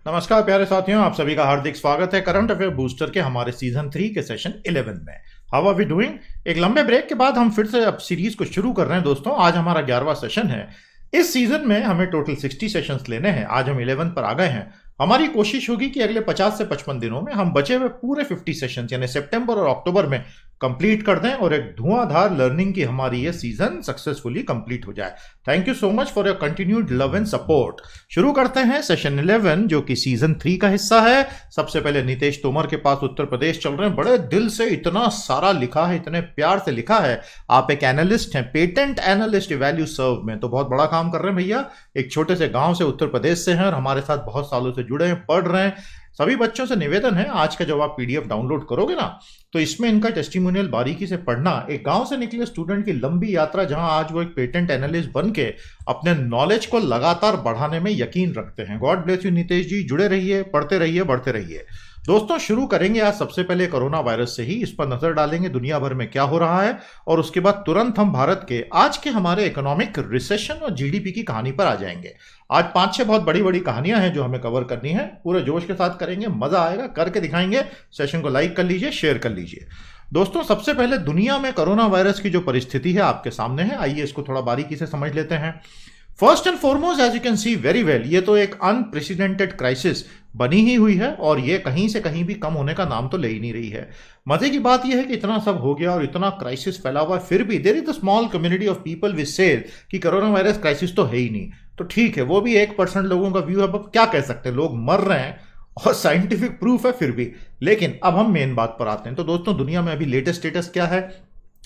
नमस्कार प्यारे साथियों, आप सभी का हार्दिक स्वागत है करंट अफेयर बूस्टर के हमारे सीजन 3 के सेशन 11 में। How are we doing? एक लंबे ब्रेक के बाद हम फिर से अब सीरीज को शुरू कर रहे हैं दोस्तों। आज हमारा 11वां सेशन है। इस सीजन में हमें टोटल 60 सेशंस लेने हैं। आज हम 11 पर आ गए हैं। हमारी कोशिश होगी कि अगले 50 से 55 दिनों में हम बचे हुए पूरे 50 सेशंस यानी सितंबर और अक्टूबर में कंप्लीट कर दें और एक धुआंधार लर्निंग की हमारी ये सीजन सक्सेसफुली कंप्लीट हो जाए। Thank you so much for your continued love and support. शुरू करते हैं सेशन 11 जो कि सीजन 3 का हिस्सा है। सबसे पहले नितेश तोमर के पास उत्तर प्रदेश चल रहे हैं। बड़े दिल से इतना सारा लिखा है, इतने प्यार से लिखा है। आप एक एनालिस्ट हैं, पेटेंट एनालिस्ट वैल्यू सर्व में, तो बहुत बड़ा काम कर रहे हैं भैया। एक छोटे से गांव से उत्तर प्रदेश से हैं और हमारे साथ बहुत सालों से जुड़े हैं, पढ़ रहे हैं। सभी बच्चों से निवेदन है, आज का जब आप पीडीएफ डाउनलोड करोगे ना, तो इसमें इनका टेस्टिमोनियल बारीकी से पढ़ना। एक गांव से निकले स्टूडेंट की लंबी यात्रा, जहां आज वो एक पेटेंट एनालिस्ट बन के अपने नॉलेज को लगातार बढ़ाने में यकीन रखते हैं। गॉड ब्लेस यू नितेश जी, जुड़े रहिए, पढ़ते रहिए, बढ़ते रहिए। दोस्तों शुरू करेंगे आज सबसे पहले कोरोना वायरस से ही। इस पर नजर डालेंगे दुनिया भर में क्या हो रहा है और उसके बाद तुरंत हम भारत के आज के हमारे इकोनॉमिक रिसेशन और जीडीपी की कहानी पर आ जाएंगे। आज 5-6 बहुत बड़ी बड़ी कहानियां हैं जो हमें कवर करनी है। पूरे जोश के साथ करेंगे, मजा आएगा, करके दिखाएंगे। सेशन को लाइक कर लीजिए, शेयर कर लीजिए। दोस्तों सबसे पहले दुनिया में कोरोना वायरस की जो परिस्थिति है आपके सामने है, आइए इसको थोड़ा बारीकी से समझ लेते हैं। First and foremost as you can see very well, ये तो एक अनप्रेसिडेंटेड क्राइसिस बनी ही हुई है और ये कहीं से कहीं भी कम होने का नाम तो ले ही नहीं रही है। मजे की बात यह है कि इतना सब हो गया और इतना क्राइसिस फैला हुआ है, फिर भी there is a small community of people which से कि कोरोना वायरस क्राइसिस तो है ही नहीं। तो ठीक है, वो भी 1% लोगों का व्यू है। अब क्या कह सकते हैं, लोग मर रहे हैं और साइंटिफिक प्रूफ है फिर भी। लेकिन अब हम मेन बात पर आते हैं। तो दोस्तों दुनिया में अभी लेटेस्ट स्टेटस क्या है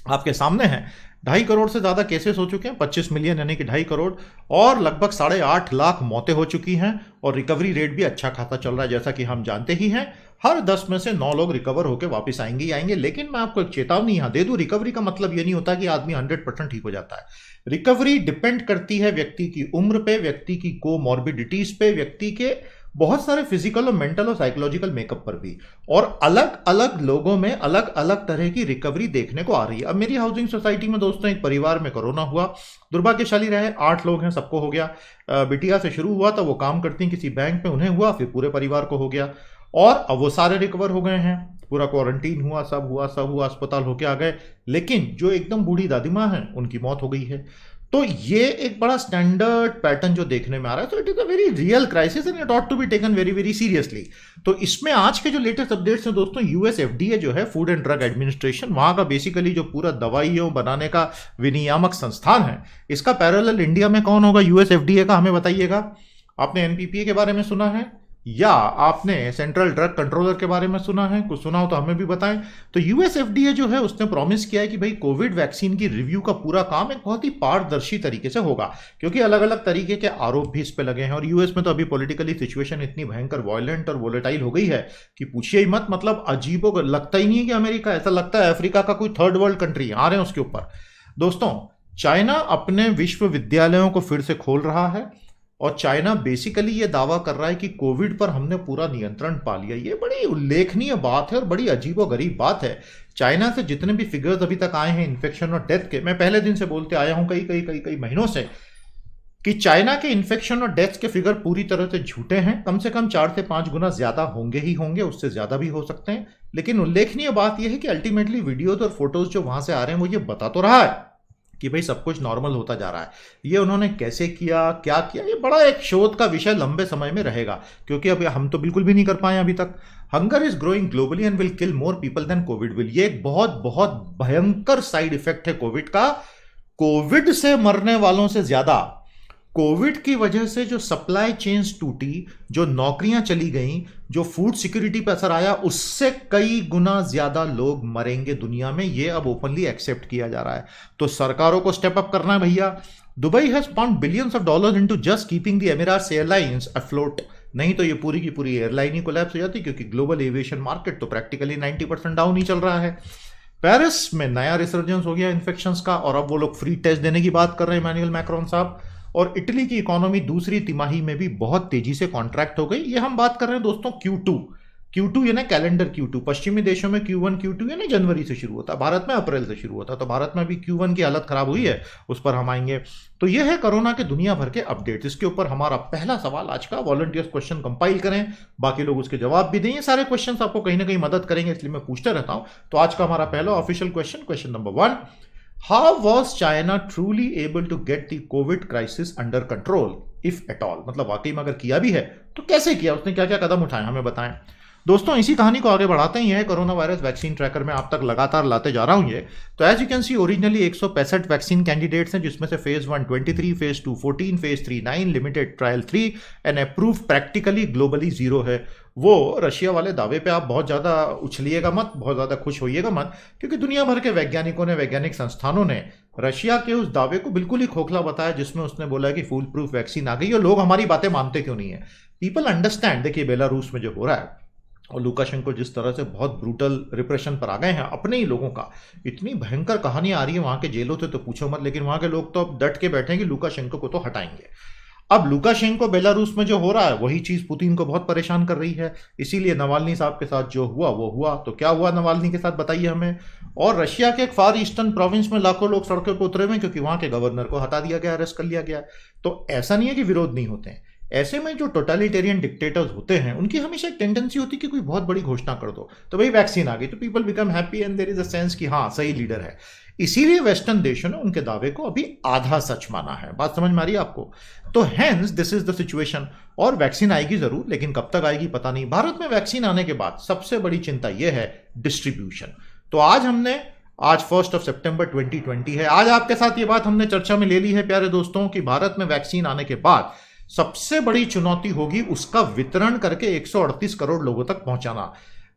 आपके सामने है। 2.5 करोड़ से ज्यादा केसेस हो चुके हैं, 25 मिलियन यानी कि 2.5 करोड़, और लगभग 8.5 लाख मौतें हो चुकी हैं। और रिकवरी रेट भी अच्छा खासा चल रहा है, जैसा कि हम जानते ही हैं। हर 10 में से 9 लोग रिकवर होकर वापस आएंगे ही आएंगे। लेकिन मैं आपको एक चेतावनी यहां दे दूं, रिकवरी का मतलब ये नहीं होता कि आदमी 100% ठीक हो जाता है। रिकवरी डिपेंड करती है व्यक्ति की उम्र पे, व्यक्ति की कोमॉर्बिडिटीज पे, व्यक्ति के बहुत सारे फिजिकल और मेंटल और साइकोलॉजिकल मेकअप पर भी। और अलग अलग लोगों में अलग अलग तरह की रिकवरी देखने को आ रही है। अब मेरी हाउसिंग सोसाइटी में दोस्तों एक परिवार में कोरोना हुआ, दुर्भाग्यशाली रहे, 8 लोग हैं, सबको हो गया। बिटिया से शुरू हुआ था, वो काम करती हैं किसी बैंक में, उन्हें हुआ, फिर पूरे परिवार को हो गया और अब वो सारे रिकवर हो गए हैं। पूरा क्वारंटीन हुआ, सब हुआ, अस्पताल होके आ गए। लेकिन जो एकदम बूढ़ी दादी माँ है उनकी मौत हो गई है। तो ये एक बड़ा स्टैंडर्ड पैटर्न जो देखने में आ रहा है। तो it is a very real crisis and it ought to be taken very very seriously. तो इसमें आज के जो लेटेस्ट अपडेट्स हैं दोस्तों, यूएस एफडीए जो है, फूड एंड ड्रग एडमिनिस्ट्रेशन, वहां का बेसिकली जो पूरा दवाइयों बनाने का विनियामक संस्थान है, इसका पैरेलल इंडिया में कौन होगा यूएस एफडीए का, हमें बताइएगा। आपने एनपीपीए के बारे में सुना है या आपने सेंट्रल ड्रग कंट्रोलर के बारे में सुना है? कुछ सुना हो तो हमें भी बताएं। तो यूएस एफडीए जो है उसने प्रॉमिस किया है कि भाई कोविड वैक्सीन की रिव्यू का पूरा काम एक बहुत ही पारदर्शी तरीके से होगा, क्योंकि अलग अलग तरीके के आरोप भी इस पे लगे हैं। और यूएस में तो अभी पॉलिटिकली सिचुएशन इतनी भयंकर वॉयलेंट और वोलेटाइल हो गई है कि पूछिए ही मत। मतलब अजीबो लगता ही नहीं है कि अमेरिका, ऐसा लगता है अफ्रीका का कोई थर्ड वर्ल्ड कंट्री आ रहे हैं उसके ऊपर। दोस्तों चाइना अपने विश्वविद्यालयों को फिर से खोल रहा है और चाइना बेसिकली ये दावा कर रहा है कि कोविड पर हमने पूरा नियंत्रण पा लिया। ये बड़ी उल्लेखनीय बात है और बड़ी अजीबोगरीब बात है। चाइना से जितने भी फिगर्स अभी तक आए हैं इन्फेक्शन और डेथ के, मैं पहले दिन से बोलते आया हूं कई महीनों से कि चाइना के इन्फेक्शन और डेथ के फिगर पूरी तरह से झूठे हैं। कम से कम 4 से 5 गुना ज्यादा होंगे ही होंगे, उससे ज्यादा भी हो सकते हैं। लेकिन उल्लेखनीय बात यह है कि अल्टीमेटली वीडियोज और फोटोज जो वहां से आ रहे हैं वो ये बता तो रहा है कि भाई सब कुछ नॉर्मल होता जा रहा है। ये उन्होंने कैसे किया, क्या किया, ये बड़ा एक शोध का विषय लंबे समय में रहेगा, क्योंकि अब हम तो बिल्कुल भी नहीं कर पाए अभी तक। Hunger is growing globally and will kill more people than covid will. ये एक बहुत बहुत भयंकर साइड इफेक्ट है कोविड का। कोविड से मरने वालों से ज्यादा कोविड की वजह से जो सप्लाई चेन्स टूटी, जो नौकरियां चली गईं, जो फूड सिक्योरिटी पर असर आया, उससे कई गुना ज्यादा लोग मरेंगे दुनिया में। ये अब ओपनली एक्सेप्ट किया जा रहा है। तो सरकारों को स्टेप अप करना है भैया। Dubai has pumped billions of dollars into just keeping the Emirates airlines afloat. नहीं तो ये पूरी की पूरी एयरलाइन ही कोलैप्स हो जाती, क्योंकि ग्लोबल एविएशन मार्केट तो प्रैक्टिकली 90% डाउन ही चल रहा है। पेरिस में नया रिसर्जेंस हो गया इन्फेक्शंस का और अब वो लोग फ्री टेस्ट देने की बात कर रहे हैं इमैनुअल मैक्रोन साहब। और इटली की इकोनॉमी दूसरी तिमाही में भी बहुत तेजी से कॉन्ट्रैक्ट हो गई। ये हम बात कर रहे हैं दोस्तों Q2 यानी कैलेंडर Q2, पश्चिमी देशों में Q1 Q2 यानी जनवरी से शुरू होता है, भारत में अप्रैल से शुरू होता है। तो भारत में भी Q1 की हालत खराब हुई है, उस पर हम आएंगे। तो यह है कोरोना के दुनिया भर के अपडेट्स। इसके ऊपर हमारा पहला सवाल आज का, वॉलंटियर्स क्वेश्चन कंपाइल करें, बाकी लोग उसके जवाब भी दें। ये सारे क्वेश्चन आपको कहीं ना कहीं मदद करेंगे, इसलिए मैं पूछता रहता हूं। तो आज का हमारा पहला official question number 1, how was China truly able to get the covid crisis under control if at all? मतलब वाकई में अगर किया भी है तो कैसे किया, उसने क्या क्या कदम उठाए, हमें बताएं। दोस्तों इसी कहानी को आगे बढ़ाते हैं। कोरोना वायरस वैक्सीन ट्रैकर में आप तक लगातार लाते जा रहा हूं ये। तो as you can see, originally 165 vaccine candidates हैं, जिसमें से phase 1 23, phase 2 14, phase 3 9, limited trial 3 and approve practically globally 0 है। वो रशिया वाले दावे पे आप बहुत ज्यादा उछलिएगा मत, बहुत ज्यादा खुश होइएगा मत, क्योंकि दुनिया भर के वैज्ञानिकों ने, वैज्ञानिक संस्थानों ने रशिया के उस दावे को बिल्कुल ही खोखला बताया, जिसमें उसने बोला कि फुल प्रूफ वैक्सीन आ गई। और लोग हमारी बातें मानते क्यों नहीं है? People understand. देखिए बेलारूस में जो हो रहा है और लुकाशेंको जिस तरह से बहुत ब्रूटल रिप्रेशन पर आ गए हैं अपने ही लोगों का, इतनी भयंकर कहानी आ रही है वहां के जेलों से तो पूछो मत। लेकिन वहां के लोग तो अब डट के बैठे हैं कि लुकाशेंको को तो हटाएंगे। अब लुकाशेंको बेलारूस में जो हो रहा है वही चीज पुतिन को बहुत परेशान कर रही है। इसीलिए नवाल्नी साहब के साथ जो हुआ वो हुआ। तो क्या हुआ नवाल्नी के साथ बताइए हमें। और रशिया के एक फार ईस्टर्न प्रोविंस में लाखों लोग सड़कों पर उतरे हुए, क्योंकि वहां के गवर्नर को हटा दिया गया, अरेस्ट कर लिया गया। तो ऐसा नहीं है कि विरोध नहीं होते हैं। ऐसे में जो टोटलिटेरियन डिक्टेटर्स होते हैं उनकी हमेशा एक टेंडेंसी होती है कि कोई बहुत बड़ी घोषणा कर दो, तो भाई वैक्सीन आ गई, तो people become happy and there is a sense कि हाँ सही लीडर है। इसीलिए वेस्टर्न देशों ने उनके दावे को अभी आधा सच माना है। बात समझ में आ रही है आपको? तो hence this is the situation. और वैक्सीन आएगी जरूर, लेकिन कब तक आएगी पता नहीं। भारत में वैक्सीन आने के बाद सबसे बड़ी चिंता यह है डिस्ट्रीब्यूशन। तो आज 1 सितंबर 2020 है। आज आपके साथ ये बात हमने चर्चा में ले ली है प्यारे दोस्तों कि भारत में वैक्सीन आने के बाद सबसे बड़ी चुनौती होगी उसका वितरण करके 138 करोड़ लोगों तक पहुंचाना।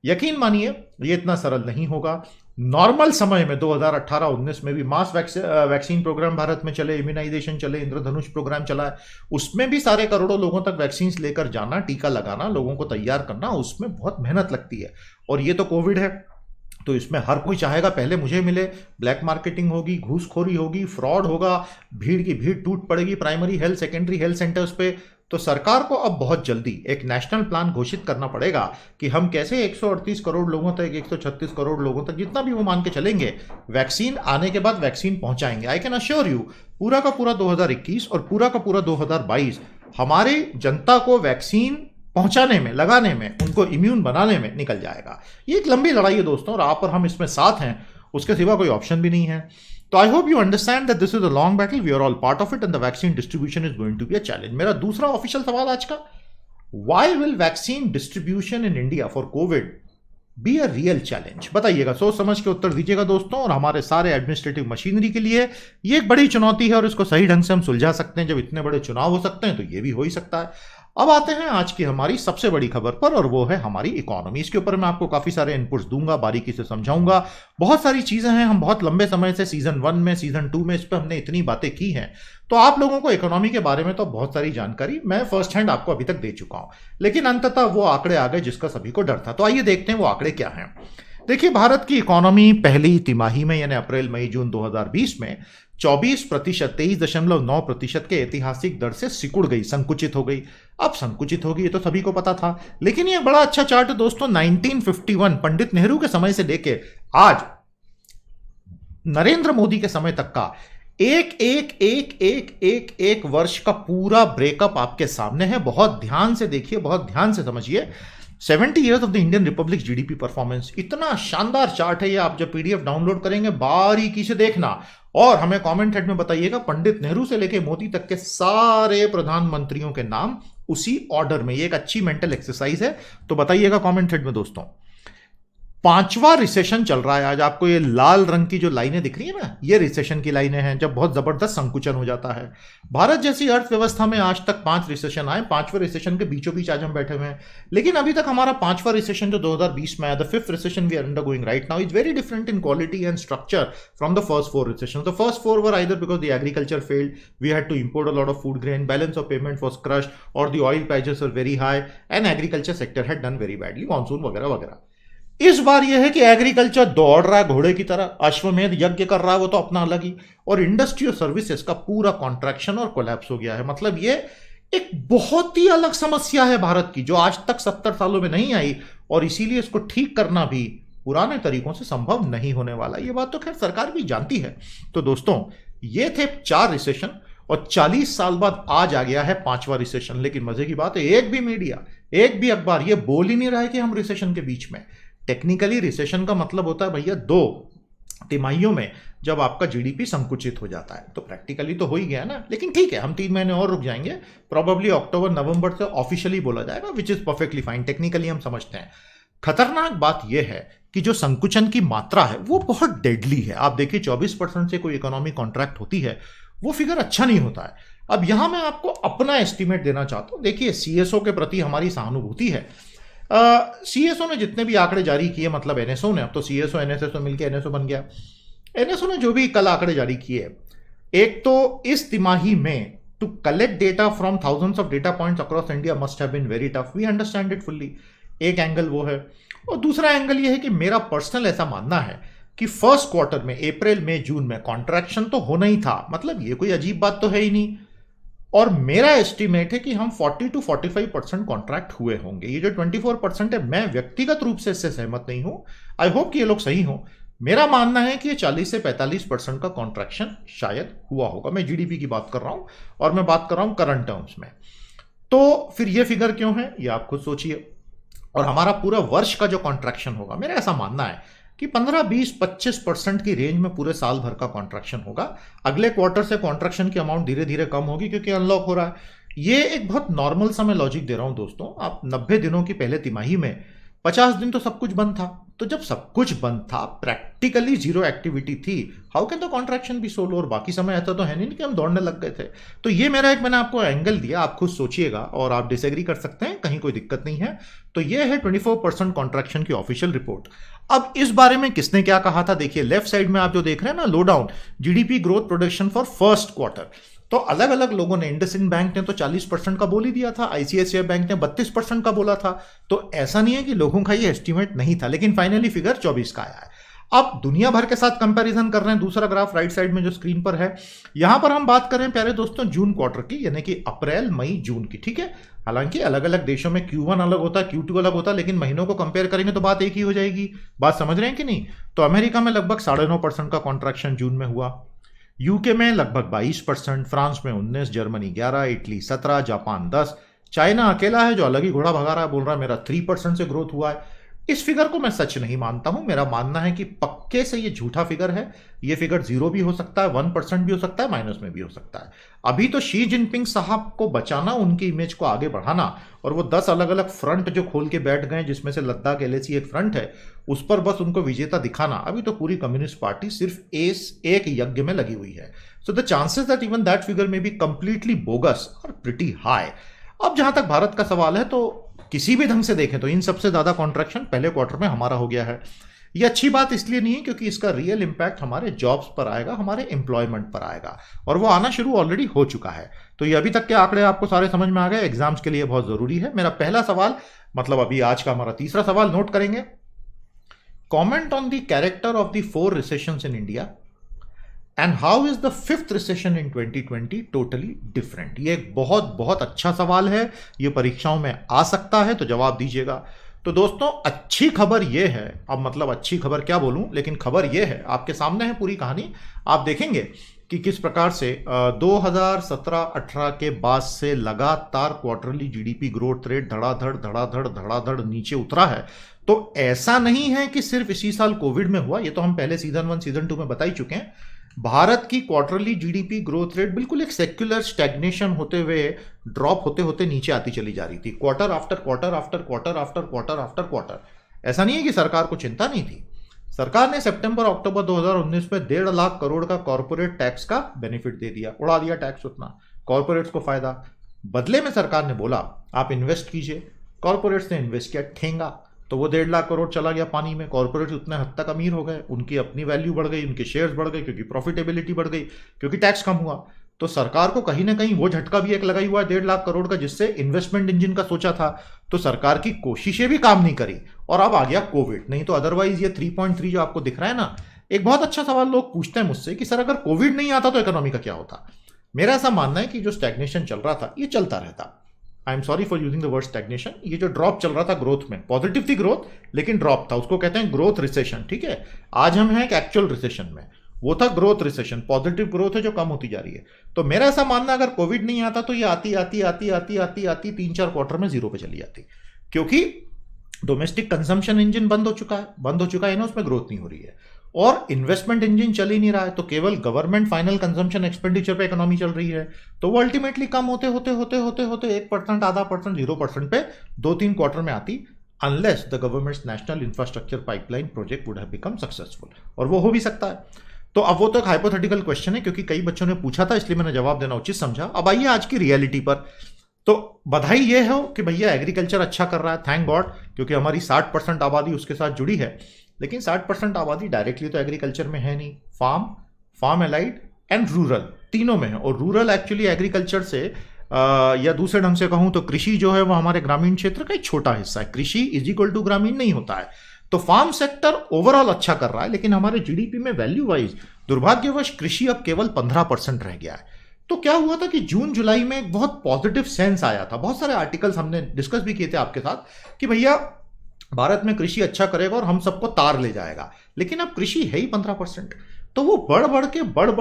यकीन मानिए ये इतना सरल नहीं होगा। नॉर्मल समय में 2018-19 में भी मास वैक्सीन प्रोग्राम भारत में चले, इम्यूनाइजेशन चले, इंद्रधनुष प्रोग्राम चला है, उसमें भी सारे करोड़ों लोगों तक वैक्सीन लेकर जाना, टीका लगाना, लोगों को तैयार करना, उसमें बहुत मेहनत लगती है। और ये तो कोविड है, तो इसमें हर कोई चाहेगा पहले मुझे मिले, ब्लैक मार्केटिंग होगी, घूसखोरी होगी, फ्रॉड होगा, भीड़ की भीड़ टूट पड़ेगी primary health, secondary health centres पे। तो सरकार को अब बहुत जल्दी एक नेशनल प्लान घोषित करना पड़ेगा कि हम कैसे 138 करोड़ लोगों तक, 136 करोड़ लोगों तक, जितना भी वो मान के चलेंगे, वैक्सीन आने के बाद वैक्सीन पहुंचाएंगे। आई कैन अश्योर यू, पूरा का पूरा 2021 और पूरा का पूरा 2022 हमारी जनता को वैक्सीन पहुंचाने में, लगाने में, उनको इम्यून बनाने में निकल जाएगा। ये एक लंबी लड़ाई है दोस्तों, और आप और हम इसमें साथ हैं, उसके सिवा कोई ऑप्शन भी नहीं है। तो I hope you understand that this is a long battle, we are all part of it and the vaccine distribution is going to be a challenge. मेरा दूसरा ऑफिशियल सवाल आज का, why will vaccine distribution in India for covid be a real challenge? बताइएगा, सोच समझ के उत्तर दीजिएगा दोस्तों। और हमारे सारे एडमिनिस्ट्रेटिव मशीनरी के लिए ये एक बड़ी चुनौती है, और इसको सही ढंग से हम सुलझा सकते हैं। जब इतने बड़े चुनाव हो सकते हैं तो ये भी हो ही सकता है। अब आते हैं आज की हमारी सबसे बड़ी खबर पर, और वो है हमारी इकोनॉमी। इसके ऊपर मैं आपको काफी सारे इनपुट्स दूंगा, बारीकी से समझाऊंगा। बहुत सारी चीजें हैं, हम बहुत लंबे समय से सीजन 1 में, सीजन 2 में इस पर हमने इतनी बातें की हैं, तो आप लोगों को इकोनॉमी के बारे में तो बहुत सारी जानकारी मैं फर्स्ट हैंड आपको अभी तक दे चुका हूं। लेकिन अंततः वो आंकड़े आ गए जिसका सभी को डर था। तो आइए देखते हैं वो आंकड़े क्या हैं। देखिए, भारत की इकोनॉमी पहली तिमाही में यानी अप्रैल मई जून 2020 में 24%, 23.9% के ऐतिहासिक दर से सिकुड़ गई, संकुचित हो गई। अब संकुचित होगी ये तो सभी को पता था, लेकिन ये बड़ा अच्छा चार्ट है दोस्तों। 1951 पंडित नेहरू के समय से लेके आज नरेंद्र मोदी के समय तक का एक वर्ष का पूरा ब्रेकअप आपके सामने है। बहुत ध्यान से देखिए, बहुत ध्यान से समझिए। 70 years of the Indian Republic GDP performance, इतना शानदार चार्ट है ये। आप जब पीडीएफ डाउनलोड करेंगे बारीकी से देखना, और हमें कमेंट हेड में बताइएगा पंडित नेहरू से लेके मोदी तक के सारे प्रधानमंत्रियों के नाम उसी ऑर्डर में। ये एक अच्छी मेंटल एक्सरसाइज है, तो बताइएगा कमेंट हेड में दोस्तों। 5वां रिसेशन चल रहा है आज। आपको ये लाल रंग की जो लाइनें दिख रही है ना, ये रिसेशन की लाइनें हैं, जब बहुत जबरदस्त संकुचन हो जाता है। भारत जैसी अर्थव्यवस्था में आज तक 5 रिसेशन आए, 5वें रिसेशन के बीचों बीच आज हम बैठे हुए हैं। लेकिन अभी तक हमारा 5वां रिसेशन जो 2020 में आया, the 5th recession we are undergoing right now, is very different in quality and structure from the first 4 recession. The first 4 were either because the agriculture failed, we had to import a lot of food grain, balance of payment was crushed, और the oil prices were very high and agriculture sector had done very badly, monsoon वगैरह वगैरह। इस बार यह है कि agriculture दौड़ रहा है घोड़े की तरह, अश्वमेध यज्ञ कर रहा है, वो तो अपना अलग ही। और इंडस्ट्री और सर्विसेज का पूरा कॉन्ट्रैक्शन और कोलैप्स हो गया है। मतलब ये एक बहुत ही अलग समस्या है भारत की, जो आज तक 70 सालों में नहीं आई, और इसीलिए इसको ठीक करना भी पुराने तरीकों से संभव नहीं होने वाला। ये बात तो खैर सरकार भी जानती है। तो दोस्तों, ये थे 4 रिसेशन, और 40 साल बाद आज आ गया है 5वां रिसेशन। लेकिन मजे की बात है, एक भी मीडिया, एक भी अखबार ये बोल ही नहीं रहा है कि हम रिसेशन के बीच में। टेक्निकली रिसेशन का मतलब होता है भैया 2 तिमाहियों में जब आपका जीडीपी संकुचित हो जाता है। तो प्रैक्टिकली तो हो ही गया ना, लेकिन ठीक है, हम 3 महीने और रुक जाएंगे। प्रोबेबली अक्टूबर नवंबर से ऑफिशियली बोला जाएगा, which is perfectly fine, technically हम समझते हैं। खतरनाक बात यह है कि जो संकुचन की मात्रा है वो बहुत डेडली है। आप देखिए 24% से कोई इकोनॉमी कॉन्ट्रैक्ट होती है, वो फिगर अच्छा नहीं होता है। अब यहां मैं आपको अपना एस्टिमेट देना चाहता हूं। देखिए, सीएसओ के प्रति हमारी सहानुभूति है। सीएसओ ने जितने भी आंकड़े जारी किए, मतलब एनएसओ ने, अब तो सीएसओ एनएसएसओ मिलकर एनएसओ बन गया। एनएसओ ने जो भी कल आंकड़े जारी किए, एक तो इस तिमाही में to collect data from thousands of data points across India must have been very tough, we understand it fully. एक एंगल वो है, और दूसरा एंगल ये है कि मेरा पर्सनल ऐसा मानना है कि फर्स्ट क्वार्टर में, अप्रैल मई जून में कॉन्ट्रैक्शन तो होना ही था, मतलब ये कोई अजीब बात तो है ही नहीं। और मेरा एस्टिमेट है कि हम 40 to 45% कॉन्ट्रैक्ट हुए होंगे। ये जो 24% है, मैं व्यक्तिगत रूप से इससे सहमत नहीं हूं। आई होप कि ये लोग सही हों। मेरा मानना है कि ये 40 से 45% का कॉन्ट्रैक्शन शायद हुआ होगा। मैं जीडीपी की बात कर रहा हूं, और मैं बात कर रहा हूं करंट टर्म्स में। तो फिर ये फिगर क्यों है, ये आप खुद सोचिए। और हमारा पूरा वर्ष का जो कॉन्ट्रैक्शन होगा, मेरा ऐसा मानना है कि 15, 20, 25% की रेंज में पूरे साल भर का कॉन्ट्रैक्शन होगा। अगले क्वार्टर से कॉन्ट्रैक्शन की अमाउंट धीरे धीरे कम होगी, क्योंकि अनलॉक हो रहा है। ये एक बहुत नॉर्मल सा मैं लॉजिक दे रहा हूं दोस्तों। आप 90 दिनों की पहले तिमाही में 50 दिन तो सब कुछ बंद था। तो जब सब कुछ बंद था, प्रैक्टिकली जीरो एक्टिविटी थी, how can the contraction be so low? और बाकी समय ऐसा तो है नहीं कि हम दौड़ने लग गए थे। तो ये मेरा एक, मैंने आपको एंगल दिया, आप खुद सोचिएगा, और आप डिसएग्री कर सकते हैं, कहीं कोई दिक्कत नहीं है। तो ये है 24% कॉन्ट्रैक्शन की ऑफिशियल रिपोर्ट। अब इस बारे में किसने क्या कहा था, देखिए लेफ्ट साइड में आप जो देख रहे हैं ना, low down GDP growth production for first quarter. तो अलग अलग लोगों ने, इंडसइंड बैंक ने तो 40% का बोल ही दिया था, आईसीआईसीआई बैंक ने 32% का बोला था। तो ऐसा नहीं है कि लोगों का ये एस्टिमेट नहीं था, लेकिन फाइनली फिगर 24 का आया है। अब दुनिया भर के साथ कंपैरिजन कर रहे हैं। दूसरा ग्राफ राइट साइड में जो स्क्रीन पर है, यहां पर हम बात करें प्यारे दोस्तों जून क्वार्टर की, यानी कि अप्रैल मई जून की, ठीक है। हालांकि अलग अलग देशों में Q1 अलग होता है, Q2 अलग होता है, लेकिन महीनों को कंपेयर करेंगे तो बात एक ही हो जाएगी। बात समझ रहे हैं कि नहीं? तो अमेरिका में लगभग 9.5% का कॉन्ट्रैक्शन जून में हुआ, यूके में लगभग 22%, फ्रांस में 19%, जर्मनी 11%, इटली 17%, जापान 10%। चाइना अकेला है जो अलग ही घोड़ा भगा रहा है, बोल रहा है मेरा 3% से ग्रोथ हुआ है। इस फिगर को मैं सच नहीं मानता हूं। मेरा मानना है कि पक्के से ये झूठा फिगर है। ये फिगर 0 भी हो सकता है, 1% भी हो सकता है, माइनस में भी हो सकता है। अभी तो शी जिनपिंग साहब को बचाना, उनकी इमेज को आगे बढ़ाना, और वो 10 अलग अलग फ्रंट जो खोल के बैठ गए, जिसमें से लद्दाख एलएसी एक फ्रंट है, उस पर बस उनको विजेता दिखाना। अभी तो पूरी कम्युनिस्ट पार्टी सिर्फ एक यज्ञ में लगी हुई है। So the chances that even that figure में बी कंप्लीटली बोगस और प्रिटी हाई। अब जहां तक भारत का सवाल है, तो किसी भी ढंग से देखें तो इन सबसे ज्यादा कॉन्ट्रैक्शन पहले क्वार्टर में हमारा हो गया है। ये अच्छी बात इसलिए नहीं है क्योंकि इसका रियल इंपैक्ट हमारे जॉब्स पर आएगा, हमारे एम्प्लॉयमेंट पर आएगा, और वो आना शुरू ऑलरेडी हो चुका है। तो ये अभी तक के आंकड़े आपको सारे समझ में आ गए, एग्जाम्स के लिए बहुत जरूरी है। मेरा पहला सवाल, मतलब अभी आज का हमारा तीसरा सवाल नोट करेंगे। Comment on the character of the 4 recessions in India and how is the 5th recession in 2020 totally different. ये एक बहुत बहुत अच्छा सवाल है, ये परीक्षाओं में आ सकता है, तो जवाब दीजिएगा। तो दोस्तों, अच्छी खबर ये है, अब मतलब अच्छी खबर क्या बोलूं, लेकिन खबर ये है, आपके सामने है पूरी कहानी। आप देखेंगे कि किस प्रकार से 2017-18 के बाद से लगातार क्वार्टरली जीडीपी ग्रोथ रेट धड़ाधड़ धड़ाधड़ धड़ाधड़ नीचे उतरा है। तो ऐसा नहीं है कि सिर्फ इसी साल कोविड में हुआ, ये तो हम पहले सीजन 1 सीजन 2 में बता ही चुके हैं। भारत की क्वार्टरली जीडीपी ग्रोथ रेट बिल्कुल एक सेक्युलर स्टैग्नेशन होते हुए, ड्रॉप होते होते नीचे आती चली जा रही थी, quarter after quarter after quarter after quarter after quarter. ऐसा नहीं है कि सरकार को चिंता नहीं थी। सरकार ने सितंबर अक्टूबर 2019 में 1.5 लाख करोड़ का कॉर्पोरेट टैक्स का बेनिफिट दे दिया, उड़ा दिया टैक्स, उतना कॉर्पोरेट्स को फायदा। बदले में सरकार ने बोला आप इन्वेस्ट कीजिए, कॉर्पोरेट्स ने इन्वेस्ट किया, ठेंगा, तो वो 1.5 लाख करोड़ चला गया पानी में। कॉर्पोरेट उतने हद तक अमीर हो गए, उनकी अपनी वैल्यू बढ़ गई, उनके शेयर्स बढ़ गए, क्योंकि प्रॉफिटेबिलिटी बढ़ गई, क्योंकि टैक्स कम हुआ। तो सरकार को कहीं ना कहीं वो झटका भी एक लगाई हुआ है 1.5 लाख करोड़ का, जिससे इन्वेस्टमेंट इंजन का सोचा था। तो सरकार की कोशिशें भी काम नहीं करी, और अब आ गया कोविड। नहीं तो अदरवाइज ये 3.3 जो आपको दिख रहा है ना, एक बहुत अच्छा सवाल लोग पूछते हैं मुझसे कि सर अगर कोविड नहीं आता तो इकोनॉमी का क्या होता। मेरा ऐसा मानना है कि जो स्टैग्नेशन चल रहा था ये चलता रहता। I am sorry for using the word stagnation. ये जो ड्रॉप चल रहा था ग्रोथ में, पॉजिटिव थी ग्रोथ लेकिन ड्रॉप था, उसको कहते हैं ग्रोथ रिसेशन। ठीक है, आज हम हैं एक एक्चुअल रिसेशन में, वो था ग्रोथ रिसेशन, पॉजिटिव ग्रोथ है जो कम होती जा रही है। तो मेरा ऐसा मानना अगर कोविड नहीं आता तो ये आती आती आती आती आती आती 3-4 क्वार्टर में जीरो पे चली जाती, क्योंकि डोमेस्टिक कंजम्पशन इंजन बंद हो चुका है ना, उसमें ग्रोथ नहीं हो रही है और इन्वेस्टमेंट इंजन चल ही नहीं रहा है, तो केवल गवर्नमेंट फाइनल कंजम्पशन एक्सपेंडिचर पे इकोनॉमी चल रही है। तो वो अल्टीमेटली कम होते होते होते होते होते 1%, आधा परसेंट, 0% पे 2-3 क्वार्टर में आती, unless the governments national infrastructure pipeline project would have become successful. और वो हो भी सकता है। तो अब वो तो एक हाइपोथेटिकल क्वेश्चन है, क्योंकि कई बच्चों ने पूछा था, इसलिए मैंने जवाब देना उचित समझा। अब आइए आज की रियलिटी पर। तो बधाई ये हो कि भैया एग्रीकल्चर अच्छा कर रहा है, थैंक गॉड, क्योंकि हमारी 60% आबादी उसके साथ जुड़ी है। लेकिन 60% आबादी डायरेक्टली तो एग्रीकल्चर में है नहीं, फार्म एलाइड एंड रूरल तीनों में है। और रूरल एक्चुअली एग्रीकल्चर से या दूसरे ढंग से कहूं तो कृषि जो है वो हमारे ग्रामीण क्षेत्र का एक छोटा हिस्सा है। कृषि इज इक्वल टू ग्रामीण नहीं होता है। तो फार्म सेक्टर ओवरऑल अच्छा कर रहा है, लेकिन हमारे जीडीपी में वैल्यू वाइज दुर्भाग्यवश कृषि अब केवल 15% रह गया है। तो क्या हुआ था कि जून जुलाई में एक बहुत पॉजिटिव सेंस आया था, बहुत सारे आर्टिकल्स हमने डिस्कस भी किए थे आपके साथ कि भैया भारत में कृषि अच्छा करेगा और हम सबको तार ले जाएगा। लेकिन अब कृषि है ही 15%, तो वो बढ़ बढ़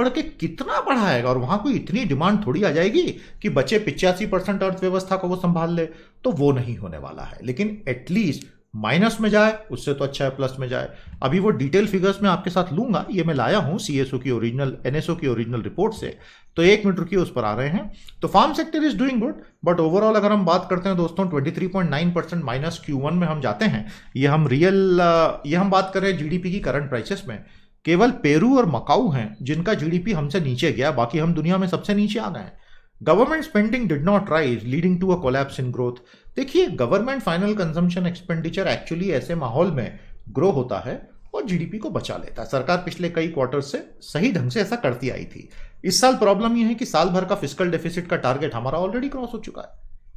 के कितना बढ़ाएगा, और वहां कोई इतनी डिमांड थोड़ी आ जाएगी कि बचे 85% अर्थव्यवस्था को वो संभाल ले, तो वो नहीं होने वाला है। लेकिन एटलीस्ट माइनस में जाए उससे तो अच्छा है प्लस में जाए। अभी वो डिटेल फिगर्स में आपके साथ लूंगा, ये मैं लाया हूं सीएसओ की ओरिजिनल, एनएसओ की ओरिजिनल रिपोर्ट से, तो 1 मिनट रुकिए, उस पर आ रहे हैं। तो farm sector is doing good, but overall अगर हम बात करते हैं दोस्तों 23.9% माइनस Q1 में हम जाते हैं। ये हम बात कर रहे हैं जीडीपी की करंट प्राइसेस में। केवल पेरू और मकाऊ हैं जिनका जीडीपी हमसे नीचे गया, बाकी हम दुनिया में सबसे नीचे आ गए हैं। Government spending did not rise leading to a collapse in growth. देखिए, government final consumption expenditure actually ऐसे माहौल में ग्रो होता है और जीडीपी को बचा लेता है। सरकार पिछले कई क्वार्टर से सही ढंग से ऐसा करती आई थी। इस साल प्रॉब्लम यह है कि साल भर का फिस्कल डेफिसिट का टारगेट हमारा ऑलरेडी क्रॉस हो चुका है।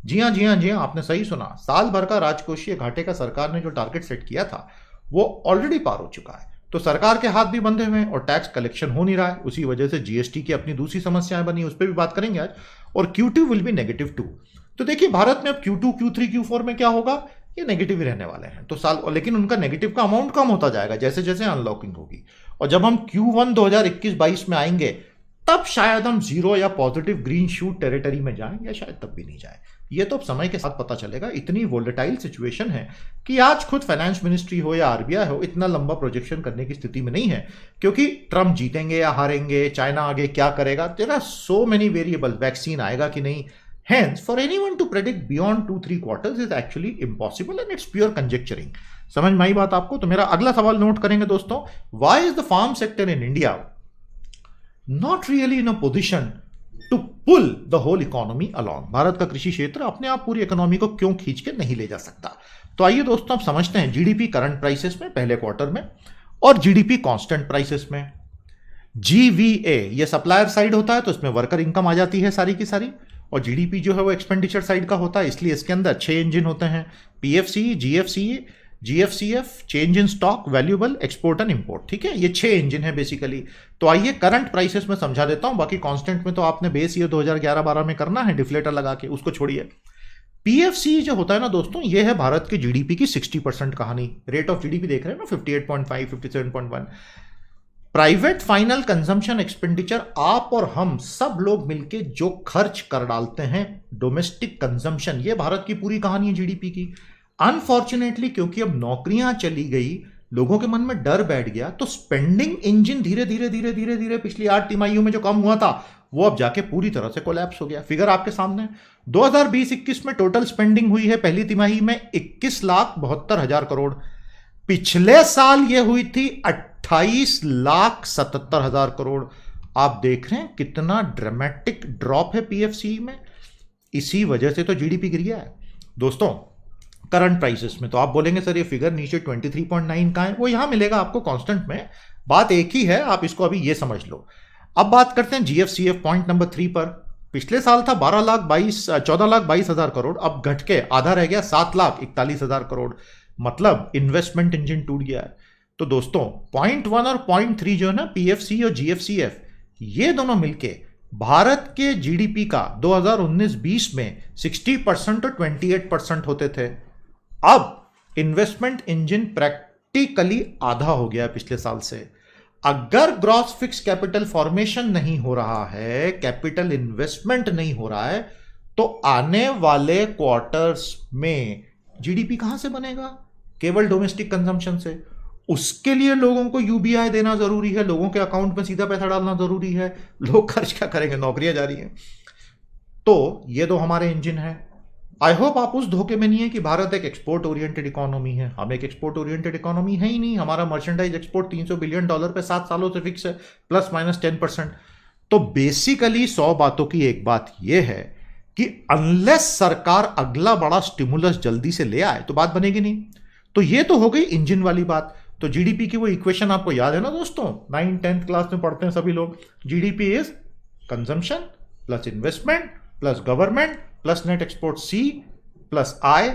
जी हाँ, आपने सही सुना, साल भर का राजकोषीय घाटे का सरकार ने जो टारगेट सेट किया था वो ऑलरेडी पार हो चुका है। तो सरकार के हाथ भी बंधे हुए हैं और टैक्स कलेक्शन हो नहीं रहा है। उसी वजह से जीएसटी की अपनी दूसरी समस्याएं बनी, उस पर भी बात करेंगे आज। और Q2 विल बी -2। तो देखिए भारत में अब Q2, Q3, Q4 में क्या होगा, ये नेगेटिव ही रहने वाले हैं। तो लेकिन उनका नेगेटिव का अमाउंट कम होता जाएगा जैसे जैसे अनलॉकिंग होगी। और जब हम Q1 2021-22 में आएंगे तब शायद हम जीरो या पॉजिटिव ग्रीन शूट टेरिटरी में जाएं, या शायद तब भी नहीं जाए। ये तो अब समय के साथ पता चलेगा। इतनी वोलेटाइल सिचुएशन है कि आज खुद फाइनेंस मिनिस्ट्री हो या आरबीआई हो इतना लंबा प्रोजेक्शन करने की स्थिति में नहीं है, क्योंकि ट्रम्प जीतेंगे या हारेंगे, चाइना आगे क्या करेगा, there are so many variable, vaccine आएगा कि नहीं। Hence, for anyone to predict beyond 2-3 quarters is actually impossible and it's pure conjecturing. समझ में आई बात आपको? तो मेरा अगला सवाल नोट करेंगे दोस्तों, why is the farm sector in India not really in a position to pull the whole economy along? Bharat का कृषि क्षेत्र अपने आप पूरी इकोनॉमी को क्यों खींच के नहीं ले जा सकता? तो आइए दोस्तों आप समझते हैं जीडीपी करंट प्राइसेस में पहले क्वार्टर में और जीडीपी कांस्टेंट प्राइसेस में। जीवीए ये सप्लायर साइड होता है, तो इसमें वर्कर इनकम आ जाती है सारी की सारी, और जीडीपी जो है वो एक्सपेंडिचर साइड का होता है, इसलिए इसके अंदर 6 इंजन होते हैं, PFC, GFCA, GFCF, change in stock, valuable, export and import. ठीक है, ये 6 इंजन है बेसिकली। तो आइए करंट प्राइसेस में समझा देता हूं, बाकी कांस्टेंट में तो आपने बेस ईयर 2011-12 में करना है डिफ्लेटर लगा के, उसको छोड़िए। पीएफसी जो होता है ना दोस्तों, ये है भारत के जीडीपी की 60% कहानी। रेट ऑफ जीडीपी देख रहे हैं ना, 58.5, 57.1। प्राइवेट फाइनल कंजम्पशन एक्सपेंडिचर आप और हम सब लोग मिलके जो खर्च कर डालते हैं डोमेस्टिक कंजम्पशन, ये भारत की पूरी कहानी है जीडीपी की। अनफॉर्चुनेटली क्योंकि अब नौकरियां चली गई, लोगों के मन में डर बैठ गया, तो स्पेंडिंग इंजन धीरे धीरे पिछली 8 तिमाहियों में जो कम हुआ था वो अब जाके पूरी तरह से कोलैप्स हो गया। फिगर आपके सामने 2020-21 में टोटल स्पेंडिंग हुई है पहली तिमाही में 21,72,000 करोड़। पिछले साल ये हुई थी 28,77,000 करोड़। आप देख रहे हैं कितना ड्रामेटिक ड्रॉप है पीएफसी में। इसी वजह से तो जीडीपी गिर गया है दोस्तों करंट प्राइसेस में। तो आप बोलेंगे सर ये फिगर नीचे 23.9 का है, वो यहां मिलेगा आपको कांस्टेंट में। बात एक ही है, आप इसको अभी ये समझ लो। अब बात करते हैं जीएफसीएफ पॉइंट नंबर 3 पर। पिछले साल था 14,22,000 करोड़, अब घट के आधा रह गया 7,41,000 करोड़। मतलब इन्वेस्टमेंट इंजन टूट गया है। तो दोस्तों पॉइंट 1 और पॉइंट 3 जो है ना, पीएफसी और जीएफसीएफ, ये दोनों मिलके भारत के जीडीपी का 2019-20 में 60% और 28% होते थे। अब इन्वेस्टमेंट इंजन प्रैक्टिकली आधा हो गया पिछले साल से। अगर ग्रॉस फिक्स कैपिटल फॉर्मेशन नहीं हो रहा है, कैपिटल इन्वेस्टमेंट नहीं हो रहा है, तो आने वाले क्वार्टर्स में जीडीपी कहां से बनेगा? केवल डोमेस्टिक कंजम्पशन से। उसके लिए लोगों को यूबीआई देना जरूरी है, लोगों के अकाउंट में सीधा पैसा डालना जरूरी है। लोग खर्च क्या करेंगे? नौकरियां जा रही हैं। तो ये दो हमारे इंजन है। आई होप आप उस धोखे में नहीं है कि भारत एक एक्सपोर्ट ओरिएंटेड इकोनॉमी है। हम एक एक्सपोर्ट ओरिएंटेड इकोनॉमी है ही नहीं। हमारा मर्चेंडाइज एक्सपोर्ट $300 बिलियन पे 7 सालों से फिक्स है, प्लस माइनस 10%। तो बेसिकली 100 बातों की एक बात यह है कि अनलेस सरकार अगला बड़ा स्टिमुलस जल्दी से ले आए तो बात बनेगी नहीं। तो ये तो हो गई इंजन वाली बात। तो जीडीपी की वो इक्वेशन आपको याद है ना दोस्तों, 9th-10th क्लास में पढ़ते हैं सभी लोग। GDP is consumption plus investment plus government plus net export C plus I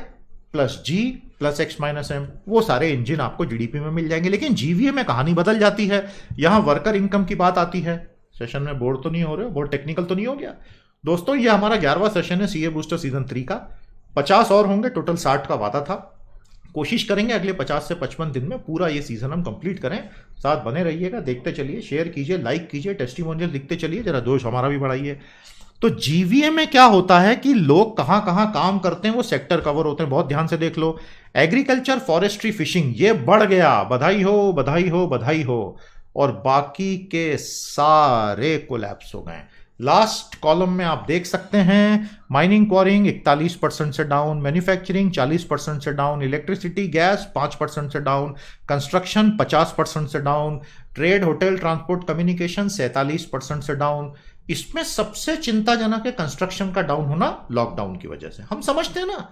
plus G plus X minus M. वो सारे इंजन आपको जीडीपी में मिल जाएंगे। लेकिन जीवीए में कहानी बदल जाती है। यहां वर्कर इनकम की बात आती है। सेशन में बोर्ड तो नहीं हो रहे, बोर्ड टेक्निकल तो नहीं हो गया दोस्तों। ये हमारा 11वां सेशन है सीए बूस्टर सीजन 3 का। 50 और होंगे, टोटल 60 का वादा था। कोशिश करेंगे अगले 50 से 55 दिन में पूरा ये सीजन हम कंप्लीट करें। साथ बने रहिएगा, देखते चलिए, शेयर कीजिए, लाइक कीजिए, टेस्टिमोनियल लिखते चलिए, जरा जोश हमारा भी बढ़ाइए। तो जीवीए में क्या होता है कि लोग कहां कहां काम करते हैं वो सेक्टर कवर होते हैं। बहुत ध्यान से देख लो। एग्रीकल्चर, फॉरेस्ट्री, फिशिंग ये बढ़ गया, बधाई हो बधाई हो बधाई हो। और बाकी के सारे कोलैप्स हो गए। लास्ट कॉलम में आप देख सकते हैं माइनिंग क्वारिंग 41% से डाउन, मैन्युफैक्चरिंग 40% से डाउन, इलेक्ट्रिसिटी गैस 5% से डाउन, कंस्ट्रक्शन 50% से down, trade, hotel, transport, communication 47% से डाउन। इसमें सबसे चिंताजनक है कंस्ट्रक्शन का डाउन होना लॉकडाउन की वजह से। हम समझते हैं ना,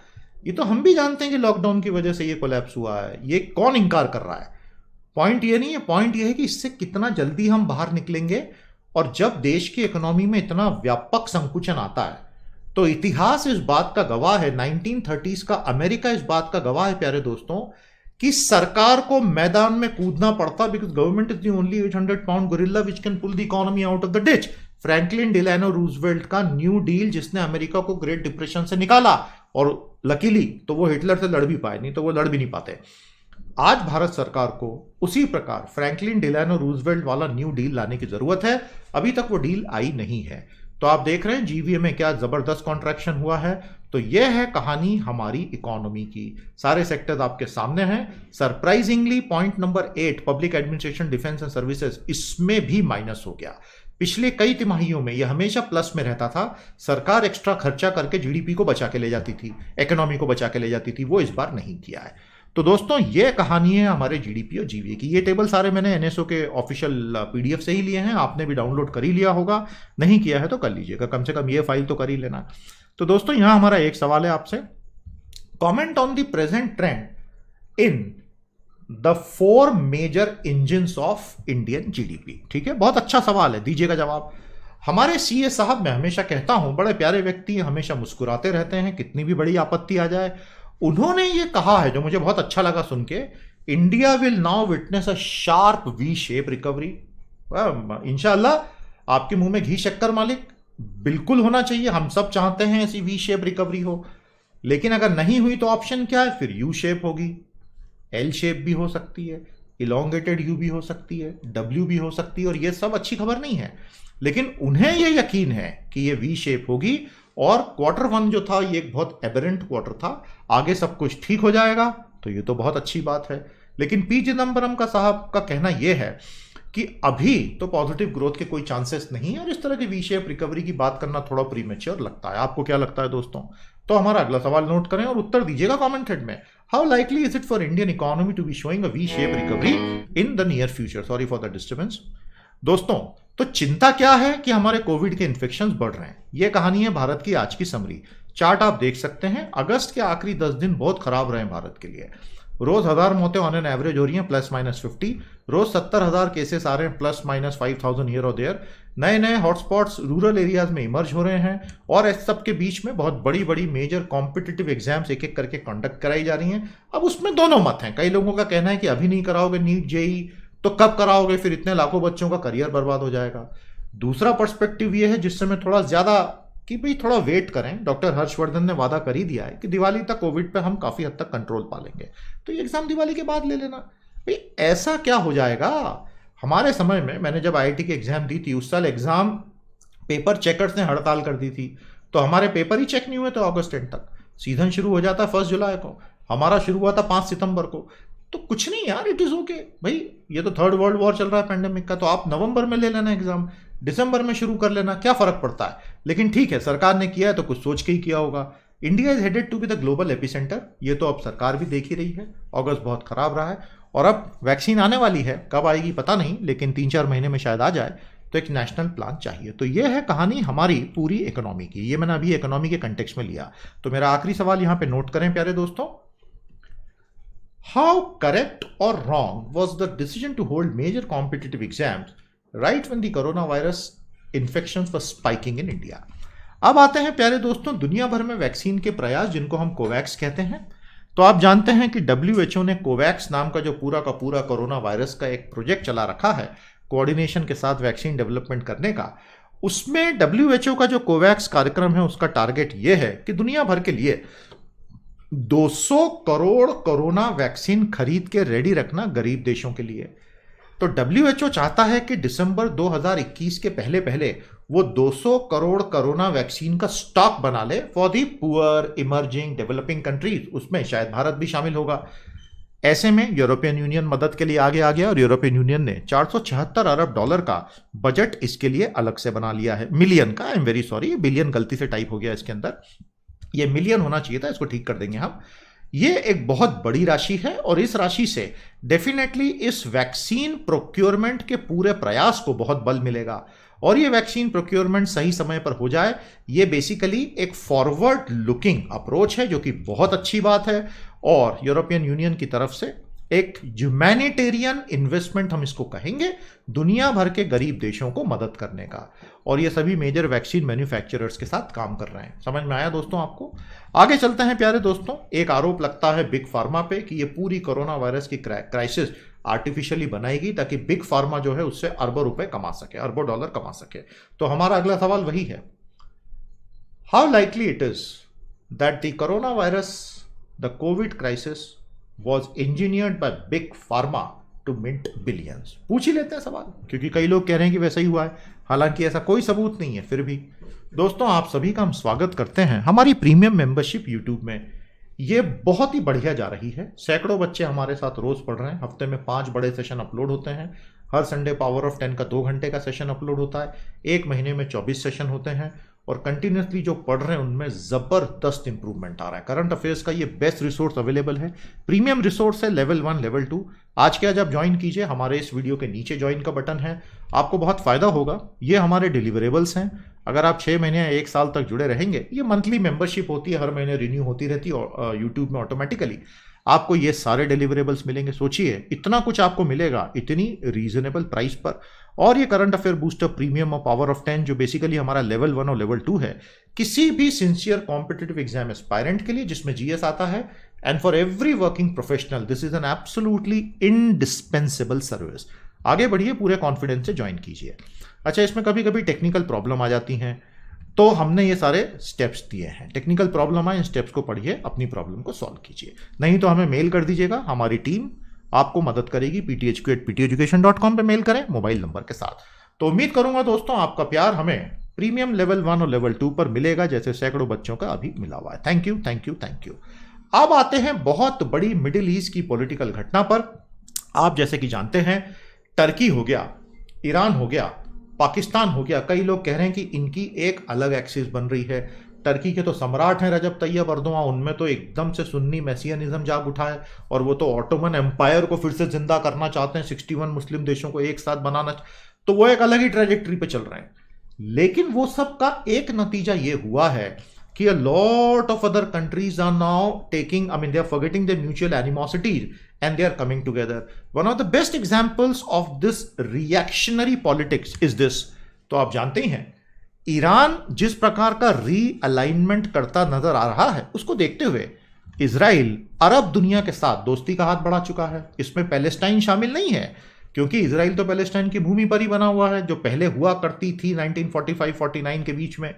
ये तो हम भी जानते हैं कि लॉकडाउन की वजह से ये कोलैप्स हुआ है। ये कौन इंकार कर रहा है? पॉइंट ये नहीं है, पॉइंट ये है कि इससे कितना जल्दी हम बाहर निकलेंगे। और जब देश की इकोनॉमी में इतना व्यापक संकुचन आता है तो इतिहास इस बात का गवाह है, 1930s का अमेरिका इस बात का गवाह है प्यारे दोस्तों, कि सरकार को मैदान में कूदना पड़ता, because government is the only 800-pound gorilla which can pull the economy out of the ditch. Franklin Delano Roosevelt का न्यू डील जिसने अमेरिका को ग्रेट डिप्रेशन से निकाला, और लकीली तो वो हिटलर से लड़ भी पाए, नहीं तो वो लड़ भी नहीं पाते। आज भारत सरकार को उसी प्रकार फ्रैंकलिन डिलानो रूजवेल्ट वाला न्यू डील लाने की जरूरत है। अभी तक वो डील आई नहीं है। तो आप देख रहे हैं जीवीए में क्या जबरदस्त कॉन्ट्रैक्शन हुआ है। तो यह है कहानी हमारी इकोनॉमी की। सारे सेक्टर्स आपके सामने हैं। Surprisingly point number 8 public administration, defence and services, इसमें भी माइनस हो गया। पिछले कई तिमाहियों में यह हमेशा प्लस में रहता था। सरकार एक्स्ट्रा खर्चा करके जीडीपी को बचा के ले जाती थी, इकोनॉमी को बचा के ले जाती थी। वो इस बार नहीं किया है। तो दोस्तों ये कहानी है हमारे जीडीपी और जीवीए की। ये टेबल सारे मैंने एनएसओ के ऑफिशियल पीडीएफ से ही लिए हैं। आपने भी डाउनलोड कर ही लिया होगा, नहीं किया है तो कर लीजिएगा, कम से कम ये फाइल तो कर ही लेना। तो दोस्तों यहां हमारा एक सवाल है आपसे, comment on the present trend in the 4 major engines of Indian GDP. ठीक है, बहुत अच्छा सवाल है, दीजिएगा जवाब। हमारे सीए साहब, मैं हमेशा कहता हूं, बड़े प्यारे व्यक्ति हैं, हमेशा मुस्कुराते रहते हैं, कितनी भी बड़ी आपत्ति आ जाए। उन्होंने ये कहा है जो मुझे बहुत अच्छा लगा सुन के, India will now witness a sharp we shape recovery. इंशाअल्लाह आपके मुंह में घी शक्कर मालिक, बिल्कुल होना चाहिए। हम सब चाहते हैं ऐसी वी शेप रिकवरी हो। लेकिन अगर नहीं हुई तो ऑप्शन क्या है? फिर यू शेप होगी, एल शेप भी हो सकती है, इलोंगेटेड यू भी हो सकती है, डब्ल्यू भी हो सकती है, और ये सब अच्छी खबर नहीं है। लेकिन उन्हें यह यकीन है कि ये वी शेप होगी। और Q1 जो था ये एक बहुत एबरेंट क्वार्टर था, आगे सब कुछ ठीक हो जाएगा, तो ये तो बहुत अच्छी बात है। लेकिन पी चिदम्बरम का साहब का कहना यह है कि अभी तो पॉजिटिव ग्रोथ के कोई चांसेस नहीं है, और इस तरह की वी शेप रिकवरी की बात करना थोड़ा प्रीमेच्योर लगता है। आपको क्या लगता है दोस्तों? तो हमारा अगला सवाल नोट करें और उत्तर दीजिएगा कमेंट थ्रेड में। How likely is it for Indian economy to be showing a V shape recovery in the near future? Sorry for the disturbance. दोस्तों तो चिंता क्या है कि हमारे कोविड के इन्फेक्शंस बढ़ रहे हैं। यह कहानी है भारत की आज की समरी। चार्ट आप देख सकते हैं। अगस्त के आखिरी 10 दिन बहुत खराब रहे भारत के लिए। रोज 1000 मौतें ऑन एन एवरेज हो रही हैं, +-50। रोज 70,000 केसेस आ रहे हैं, +-5,000 हियर और देयर। नए नए हॉटस्पॉट्स रूरल एरियाज में इमर्ज हो रहे हैं, और इस सब के बीच में बहुत बड़ी बड़ी मेजर कॉम्पिटिटिव एग्जाम्स एक एक करके कंडक्ट कराई जा रही हैं। अब उसमें दोनों मत हैं। कई लोगों का कहना है कि अभी नहीं कराओगे नीट जेई तो कब कराओगे, फिर इतने लाखों बच्चों का करियर बर्बाद हो जाएगा। दूसरा पर्सपेक्टिव ये है जिससे मैं थोड़ा ज्यादा कि भाई थोड़ा वेट करें, डॉक्टर हर्षवर्धन ने वादा कर ही दिया है कि दिवाली तक कोविड पे हम काफी हद तक कंट्रोल पा लेंगे, तो ये एग्जाम दिवाली के बाद ले लेना। भाई ऐसा क्या हो जाएगा? हमारे समय में मैंने जब आईआईटी की एग्जाम दी थी, उस साल एग्जाम पेपर चेकर्स ने हड़ताल कर दी थी, तो हमारे पेपर ही चेक नहीं हुए थे अगस्त एंड तक। सीजन शुरू हो जाता 1 जुलाई को, हमारा शुरू हुआ था 5 सितंबर को। तो कुछ नहीं यार, इट इज ओके भाई, ये तो थर्ड वर्ल्ड वॉर चल रहा है पेंडेमिक का, तो आप नवंबर में ले लेना एग्जाम, दिसंबर में शुरू कर लेना, क्या फर्क पड़ता है। लेकिन ठीक है, सरकार ने किया है तो कुछ सोच के ही किया होगा। India is headed to be the global epicentre, ये तो अब सरकार भी देख ही रही है। अगस्त बहुत खराब रहा है और अब वैक्सीन आने वाली है, कब आएगी पता नहीं, लेकिन 3-4 महीने में शायद आ जाए, तो एक नेशनल प्लान चाहिए। तो ये है कहानी हमारी पूरी इकोनॉमी की, ये मैंने अभी इकोनॉमी के कंटेक्स्ट में लिया। तो मेरा आखिरी सवाल यहां पे नोट करें प्यारे दोस्तों, हाउ करेक्ट और wrong was the decision to hold major competitive exams right when the corona virus infections were spiking in India. अब आते हैं प्यारे दोस्तों दुनिया भर में वैक्सीन के प्रयास, जिनको हम कोवैक्स कहते हैं। तो आप जानते हैं कि WHO ने कोवैक्स नाम का जो पूरा का पूरा कोरोना वायरस का एक प्रोजेक्ट चला रखा है कोऑर्डिनेशन के साथ वैक्सीन डेवलपमेंट करने का। उसमें WHO का जो कोवैक्स कार्यक्रम है उसका टारगेट ये है कि दुनिया भर के लिए 200 करोड़ कोरोना वैक्सीन खरीद के रेडी रखना गरीब देशों के लिए। तो WHO चाहता है कि दिसंबर 2021 के पहले पहले वो 200 करोड़ कोरोना वैक्सीन का स्टॉक बना ले for the poor emerging developing countries, उसमें शायद भारत भी शामिल होगा। ऐसे में यूरोपियन यूनियन मदद के लिए आगे आ गया और यूरोपियन यूनियन ने $476 अरब का बजट इसके लिए अलग से बना लिया है। मिलियन का, I am very sorry, billion गलती से टाइप हो गया इसके अंदर, ये मिलियन होना चाहिए था, इसको ठीक कर देंगे हम। ये एक बहुत बड़ी राशि है और इस राशि से डेफिनेटली इस वैक्सीन प्रोक्योरमेंट के पूरे प्रयास को बहुत बल मिलेगा। और ये वैक्सीन प्रोक्योरमेंट सही समय पर हो जाए, ये बेसिकली एक फॉरवर्ड लुकिंग अप्रोच है, जो कि बहुत अच्छी बात है। और यूरोपियन यूनियन की तरफ से एक ह्यूमैनिटेरियन इन्वेस्टमेंट हम इसको कहेंगे, दुनिया भर के गरीब देशों को मदद करने का। और ये सभी मेजर वैक्सीन मैन्युफैक्चरर्स के साथ काम कर रहे हैं। समझ में आया दोस्तों आपको? आगे चलते हैं प्यारे दोस्तों। एक आरोप लगता है बिग फार्मा पे कि ये पूरी कोरोना वायरस की क्राइसिस आर्टिफिशियली बनाएगी ताकि बिग फार्मा जो है उससे अरबों रुपए कमा सके, अरबों डॉलर कमा सके। तो हमारा अगला सवाल वही है, how likely it is that the corona virus, the covid crisis was engineered by big pharma to mint billions। पूछ ही लेते हैं सवाल, क्योंकि कई लोग कह रहे हैं कि वैसा ही हुआ है, हालांकि ऐसा कोई सबूत नहीं है। फिर भी दोस्तों आप सभी का हम स्वागत करते हैं हमारी प्रीमियम मेंबरशिप यूट्यूब में। ये बहुत ही बढ़िया जा रही है, सैकड़ों बच्चे हमारे साथ रोज पढ़ रहे हैं, हफ्ते में 5 बड़े सेशन अपलोड होते हैं। हर संडे पावर ऑफ 10 का 2 घंटे का सेशन अपलोड होता है, एक महीने में 24 सेशन होते हैं और कंटिन्यूसली जो पढ़ रहे हैं उनमें जबरदस्त इंप्रूवमेंट आ रहा है। करंट अफेयर्स का ये बेस्ट रिसोर्स अवेलेबल है, प्रीमियम रिसोर्स है, लेवल 1 लेवल 2। आज के आज आप ज्वाइन कीजिए, हमारे इस वीडियो के नीचे ज्वाइन का बटन है, आपको बहुत फायदा होगा। ये हमारे डिलीवरेबल्स हैं, अगर आप 6 महीने या 1 साल तक जुड़े रहेंगे, ये मंथली मेंबरशिप होती है, हर महीने रिन्यू होती रहती है यूट्यूब में ऑटोमेटिकली, आपको ये सारे डिलीवरेबल्स मिलेंगे। सोचिए इतना कुछ आपको मिलेगा इतनी रीजनेबल प्राइस पर। और ये करंट अफेयर बूस्टर प्रीमियम और पावर ऑफ 10 जो बेसिकली हमारा लेवल 1 और लेवल 2 है, किसी भी सिंसियर कॉम्पिटिटिव एग्जाम एस्पायरेंट के लिए जिसमें जीएस आता है, and for every working professional this is an absolutely indispensable service. आगे बढ़िए, पूरे कॉन्फिडेंस से ज्वाइन कीजिए। अच्छा, इसमें कभी कभी टेक्निकल प्रॉब्लम आ जाती हैं, तो हमने ये सारे स्टेप्स दिए हैं। टेक्निकल प्रॉब्लम आए, इन स्टेप्स को पढ़िए, अपनी प्रॉब्लम को सॉल्व कीजिए, नहीं तो हमें मेल कर दीजिएगा, हमारी टीम आपको मदद करेगी। pthq@pteducation.com पे मेल करें मोबाइल नंबर के साथ। तो उम्मीद करूंगा दोस्तों आपका प्यार हमें प्रीमियम लेवल 1 और लेवल 2 पर मिलेगा, जैसे सैकड़ों बच्चों का अभी मिला हुआ है। Thank you thank you thank you. अब आते हैं बहुत बड़ी मिडिल ईस्ट की पॉलिटिकल घटना पर। आप जैसे कि जानते हैं, टर्की हो गया, ईरान हो गया, पाकिस्तान हो गया, कई लोग कह रहे हैं कि इनकी एक अलग एक्सिस बन रही है। टर्की के तो सम्राट हैं रजब तैयब अर्दोआन, उनमें तो एकदम से सुन्नी मैसियनिज्म जाग उठा है और वो तो ऑटोमन एम्पायर को फिर से जिंदा करना चाहते हैं, 61 मुस्लिम देशों को एक साथ बनाना, तो वो एक अलग ही ट्रेजेक्टरी पे चल रहे हैं। लेकिन वो सब का एक नतीजा ये हुआ है कि a lot of other countries are now taking, I mean, they are forgetting their mutual animosities and they are coming together. One of the best examples of this reactionary politics is this. तो आप जानते ही हैं, Iran जिस प्रकार का realignment करता नजर आ रहा है, उसको देखते हुए इजराइल अरब दुनिया के साथ दोस्ती का हाथ बढ़ा चुका है। इसमें पैलेस्टाइन शामिल नहीं है, क्योंकि इजराइल तो पैलेस्टाइन की भूमि पर ही बना हुआ है, जो पहले हुआ करती थी 1945-49 के बीच में।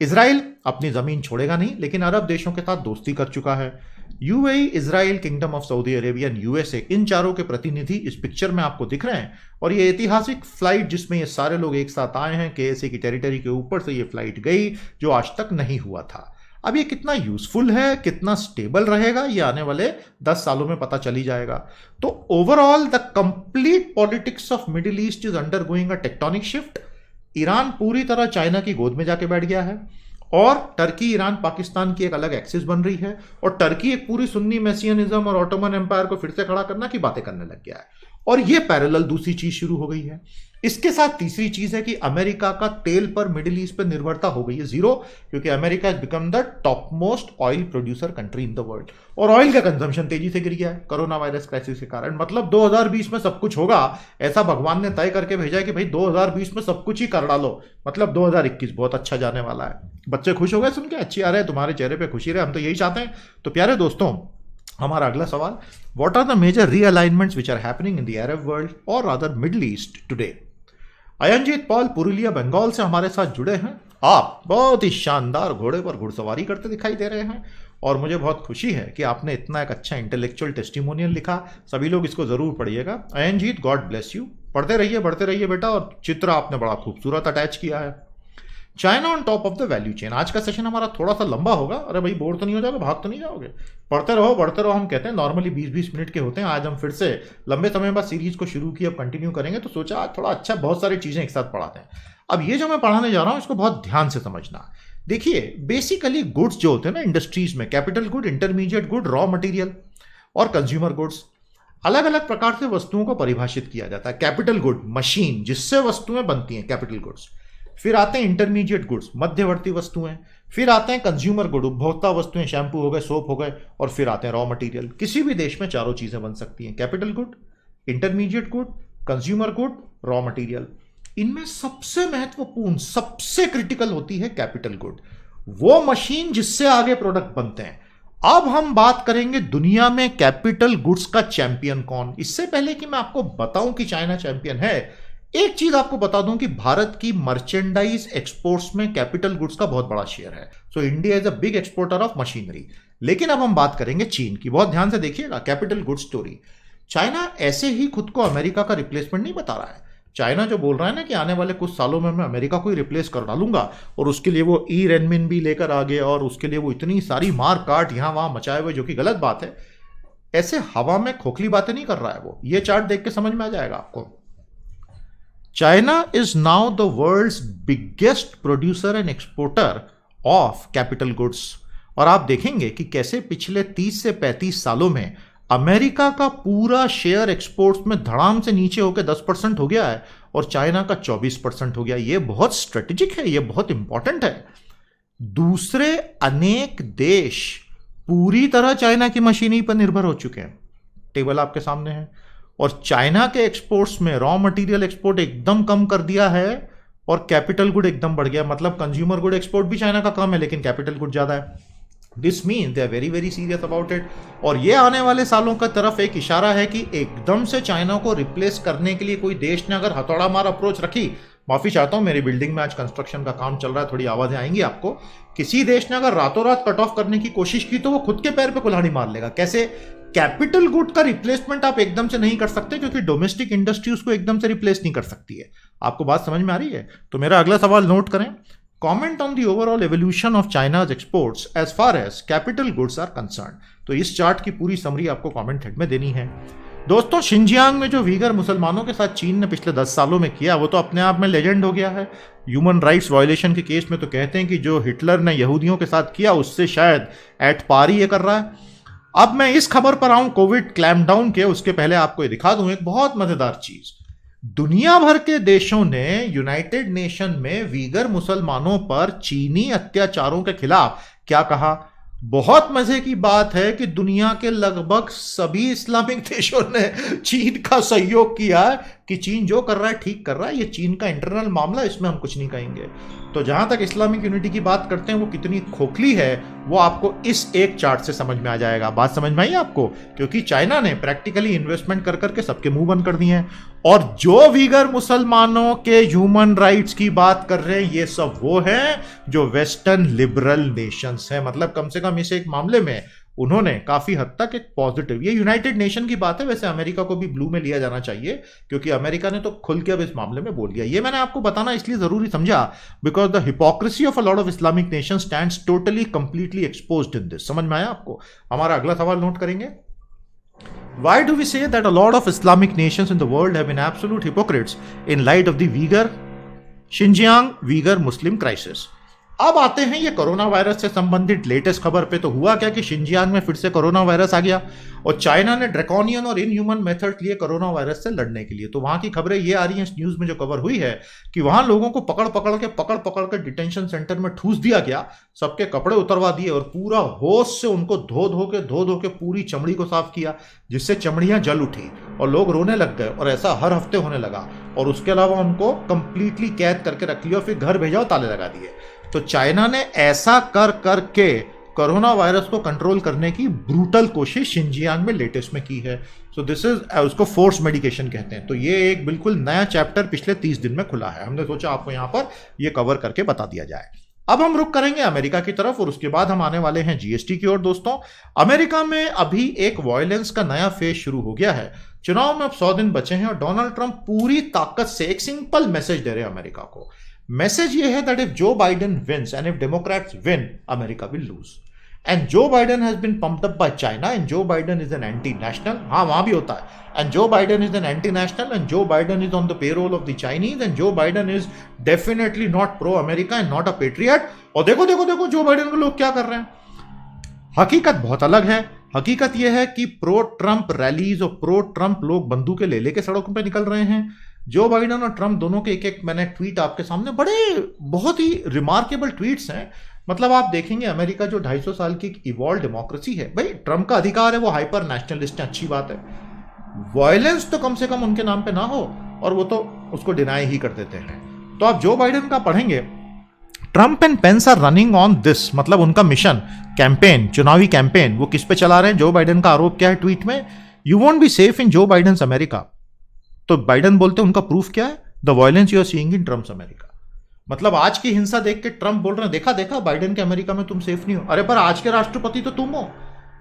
इजराइल अपनी जमीन छोड़ेगा नहीं, लेकिन अरब देशों के साथ दोस्ती कर चुका है। UAE, Israel, kingdom of Saudi Arabia, USA, इन चारों के प्रतिनिधि इस पिक्चर में आपको दिख रहे हैं। और ये ऐतिहासिक फ्लाइट जिसमें ये सारे लोग एक साथ आए हैं, केएसए की टेरिटरी के ऊपर से ये फ्लाइट गई, जो आज तक नहीं हुआ था। अब ये कितना यूजफुल है, कितना स्टेबल रहेगा, ये आने वाले 10 सालों में पता चली जाएगा। तो overall the complete politics of middle east is undergoing a tectonic shift. Iran पूरी तरह चाइना की गोद में जाके बैठ गया है, और टर्की, ईरान, पाकिस्तान की एक अलग एक्सिस बन रही है, और टर्की एक पूरी सुन्नी मेसियनिज्म और ऑटोमन एम्पायर को फिर से खड़ा करना की बातें करने लग गया है। और ये पैरेलल दूसरी चीज शुरू हो गई है। इसके साथ तीसरी चीज है कि अमेरिका का तेल पर मिडिल ईस्ट पर निर्भरता हो गई है जीरो, क्योंकि America has become the top most oil producer country in the world. और ऑयल का कंजम्पशन तेजी से गिर गया है कोरोना वायरस क्राइसिस के कारण। मतलब 2020 में सब कुछ होगा, ऐसा भगवान ने तय करके भेजा है कि भाई 2020 में सब कुछ ही कर डालो। मतलब 2021 बहुत अच्छा जाने वाला है। बच्चे खुश हो गए सुन के, अच्छी आ रहे, तुम्हारे चेहरे पे खुशी रहे, हम तो यही चाहते हैं। तो प्यारे दोस्तों, हमारा अगला सवाल, what are the major realignments which are happening in the Arab world और rather Middle East today. Ayanjeet Paul Purulia Bengal से हमारे साथ जुड़े हैं। आप बहुत ही शानदार घोड़े पर घुड़सवारी करते दिखाई दे रहे हैं, और मुझे बहुत खुशी है कि आपने इतना एक अच्छा इंटेलेक्चुअल टेस्टिमोनियल लिखा। सभी लोग इसको जरूर पढ़िएगा। अयनजीत, गॉड ब्लेस यू। पढ़ते रहिए, बढ़ते रहिए बेटा। और चित्र आपने बड़ा खूबसूरत अटैच किया है। China on top of the value chain. आज का सेशन हमारा थोड़ा सा लंबा होगा। अरे भाई, बोर तो नहीं हो जाओगे, भाग तो नहीं जाओगे? पढ़ते रहो, बढ़ते रहो। हम कहते हैं नॉर्मली 20-20 मिनट के होते हैं। आज हम फिर से लंबे समय बाद सीरीज को शुरू किया, अब कंटिन्यू करेंगे, तो सोचा आज थोड़ा अच्छा बहुत सारी चीजें एक साथ पढ़ाते हैं। अब ये जो मैं पढ़ाने जा रहा हूं, इसको बहुत ध्यान से समझना। देखिए, बेसिकली गुड्स जो होते हैं ना इंडस्ट्रीज में, capital good, intermediate good, raw material और कंज्यूमर गुड्स, अलग अलग प्रकार से वस्तुओं को परिभाषित किया जाता है। कैपिटल गुड, मशीन जिससे वस्तुएं बनती हैं, कैपिटल गुड्स। फिर आते हैं इंटरमीडिएट गुड्स, मध्यवर्ती वस्तुएं। फिर आते हैं कंज्यूमर गुड, उपभोक्ता वस्तुएं, शैम्पू हो गए, सोप हो गए। और फिर आते हैं रॉ मटेरियल। किसी भी देश में चारों चीजें बन सकती हैं, capital good, intermediate good, consumer good, raw material. इनमें सबसे महत्वपूर्ण, सबसे क्रिटिकल होती है कैपिटल गुड, वो मशीन जिससे आगे प्रोडक्ट बनते हैं। अब हम बात करेंगे दुनिया में कैपिटल गुड्स का चैंपियन कौन। इससे पहले कि मैं आपको बताऊं कि चाइना चैंपियन है, एक चीज आपको बता दूं कि भारत की मर्चेंडाइज एक्सपोर्ट्स में कैपिटल गुड्स का बहुत बड़ा शेयर है। So India is a big exporter of machinery. लेकिन अब हम बात करेंगे चीन की। बहुत ध्यान से देखिएगा कैपिटल गुड्स स्टोरी। चाइना ऐसे ही खुद को अमेरिका का रिप्लेसमेंट नहीं बता रहा है। चाइना जो बोल रहा है ना कि आने वाले कुछ सालों में मैं अमेरिका को ही रिप्लेस कर डालूंगा, और उसके लिए वो ई रेनमिन भी लेकर आ गया, और उसके लिए वो इतनी सारी मार काट यहां वहां मचाए हुए, जो कि गलत बात है। ऐसे हवा में खोखली बातें नहीं कर रहा है वो। ये चार्ट देख के समझ में आ जाएगा आपको। China is now the world's biggest producer and exporter of capital goods। और आप देखेंगे कि कैसे पिछले 30 से 35 सालों में अमेरिका का पूरा शेयर एक्सपोर्ट्स में धड़ाम से नीचे होकर 10% हो गया है, और चाइना का 24% हो गया। ये बहुत स्ट्रेटेजिक है, ये बहुत इंपॉर्टेंट है। दूसरे अनेक देश पूरी तरह चाइना की मशीनरी पर निर्भर हो चुके हैं। टेबल आपके सामने है। और चाइना के एक्सपोर्ट्स में रॉ मटेरियल एक्सपोर्ट एकदम कम कर दिया है, और कैपिटल गुड एकदम बढ़ गया। मतलब कंज्यूमर गुड एक्सपोर्ट भी चाइना का कम है, लेकिन कैपिटल गुड ज्यादा है। This means they are very very serious about it. और ये आने वाले सालों का तरफ एक इशारा है कि एकदम से चाइना को रिप्लेस करने के लिए कोई देश ने अगर हथौड़ा मार अप्रोच रखी, माफी चाहता हूं, मेरी बिल्डिंग में आज कंस्ट्रक्शन का काम चल रहा है, थोड़ी आवाजें आएंगी आपको। किसी देश ने अगर रातों रात कट ऑफ करने की कोशिश की, तो वो खुद के पैर पे कुल्हाड़ी मार लेगा। कैसे? कैपिटल गुड का रिप्लेसमेंट आप एकदम से नहीं कर सकते, क्योंकि डोमेस्टिक इंडस्ट्री उसको एकदम से रिप्लेस नहीं कर सकती है। आपको बात समझ में आ रही है? तो मेरा अगला सवाल नोट करें। Comment on the overall evolution of China's exports as far as capital goods are concern. तो इस चार्ट की पूरी समरी आपको कमेंट हेड में देनी है। दोस्तों, शिंजियांग में जो वीगर मुसलमानों के साथ चीन ने पिछले 10 सालों में किया, वो तो अपने आप में लेजेंड हो गया है। ह्यूमन राइट्स वायलेशन के केस में तो कहते हैं कि जो हिटलर ने यहूदियों के साथ किया, उससे शायद एट पार ही ये कर रहा है। अब मैं इस खबर पर आऊं कोविड क्लैम्पडाउन के, उसके पहले आपको ये दिखा दूं एक बहुत मजेदार चीज। दुनिया भर के देशों ने यूनाइटेड नेशन में वीगर मुसलमानों पर चीनी अत्याचारों के खिलाफ क्या कहा। बहुत मजे की बात है कि दुनिया के लगभग सभी इस्लामिक देशों ने चीन का सहयोग किया कि चीन जो कर रहा है ठीक कर रहा है, ये चीन का इंटरनल मामला, इसमें हम कुछ नहीं कहेंगे। तो जहां तक इस्लामिक यूनिटी की बात करते हैं वो कितनी खोखली है वो आपको इस एक चार्ट से समझ में आ जाएगा। बात समझ में आई आपको? क्योंकि चाइना ने प्रैक्टिकली इन्वेस्टमेंट कर करके सबके मुंह बंद कर दिए हैं। और जो वीगर मुसलमानों के ह्यूमन राइट्स की बात कर रहे हैं ये सब वो हैं जो वेस्टर्न लिबरल नेशंस हैं। मतलब कम से कम इस एक मामले में उन्होंने काफी हद तक एक पॉजिटिव, ये यूनाइटेड नेशन की बात है, वैसे अमेरिका को भी ब्लू में लिया जाना चाहिए क्योंकि अमेरिका ने तो खुल के अब इस मामले में बोल दिया। ये मैंने आपको बताना इसलिए जरूरी समझा because the hypocrisy of a lot of Islamic nation stands totally completely exposed in this. समझ में आया आपको? हमारा अगला सवाल नोट करेंगे। Why do we say that a lot of Islamic nations in the world have been absolute hypocrites in light of the Xinjiang Uyghur Muslim crisis? अब आते हैं ये कोरोना वायरस से संबंधित लेटेस्ट खबर पे। तो हुआ क्या कि शिंजियांग में फिर से कोरोना वायरस आ गया और चाइना ने ड्रैकोनियन और इनह्यूमन मेथड लिए कोरोना वायरस से लड़ने के लिए। तो वहां की खबरें ये आ रही हैं इस न्यूज में जो कवर हुई है कि वहां लोगों को पकड़ पकड़ के डिटेंशन सेंटर में ठूस दिया गया, सबके कपड़े उतरवा दिए और पूरा होश से उनको धो के पूरी चमड़ी को साफ किया जिससे चमड़ियां जल उठी और लोग रोने लग गए और ऐसा हर हफ्ते होने लगा। और उसके अलावा उनको कंप्लीटली कैद करके रख लिया और फिर घर भेजा और ताले लगा दिए। तो चाइना ने ऐसा कर करके कोरोना वायरस को कंट्रोल करने की ब्रूटल कोशिश शिंजियांग में लेटेस्ट में की है। सो दिस इज, उसको फोर्स मेडिकेशन कहते हैं। तो ये एक बिल्कुल नया चैप्टर पिछले 30 दिन में खुला है। हमने सोचा आपको यहां पर ये कवर करके बता दिया जाए। अब हम रुक करेंगे अमेरिका की तरफ और उसके बाद हम आने वाले हैं जीएसटी की ओर। दोस्तों, अमेरिका में अभी एक वायलेंस का नया फेज शुरू हो गया है। चुनाव में अब 100 दिन बचे हैं और डोनाल्ड ट्रंप पूरी ताकत से एक सिंपल मैसेज दे रहे हैं अमेरिका को। मैसेज ये है that if Joe Biden wins and if Democrats win, America will lose. And Joe Biden has been pumped up by China and Joe Biden is an anti national, हाँ वहां भी होता है, and Joe Biden is an anti national and Joe Biden is on the payroll of the Chinese and Joe Biden is definitely not pro America and not a patriot. और देखो Joe Biden के लोग क्या कर रहे हैं। हकीकत बहुत अलग है। हकीकत यह है कि प्रो ट्रंप रैलीज और प्रो ट्रंप लोग बंदूकें ले लेके सड़कों पर निकल रहे हैं। जो बाइडन और ट्रंप दोनों के एक मैंने ट्वीट आपके सामने, बड़े बहुत ही रिमार्केबल ट्वीट्स हैं। मतलब आप देखेंगे अमेरिका जो 250 साल की एक इवॉल्व डेमोक्रेसी है, भाई ट्रंप का अधिकार है, वो हाइपर नेशनलिस्ट है, अच्छी बात है। वायलेंस तो कम से कम उनके नाम पे ना हो और वो तो उसको डिनाई ही कर देते हैं। तो आप जो बाइडन का पढ़ेंगे, Trump and Pence are running on this, मतलब उनका मिशन कैंपेन, चुनावी कैंपेन वो किस पे चला रहे हैं। जो बाइडन का आरोप क्या है ट्वीट में, you won't be safe in जो बाइडेंस अमेरिका। तो बाइडन बोलते हैं उनका प्रूफ क्या है, the violence you are seeing in Trump's America. मतलब आज की हिंसा देख के ट्रंप बोल रहे हैं देखा बाइडन के अमेरिका में तुम सेफ नहीं हो। अरे पर आज के राष्ट्रपति तो तुम हो।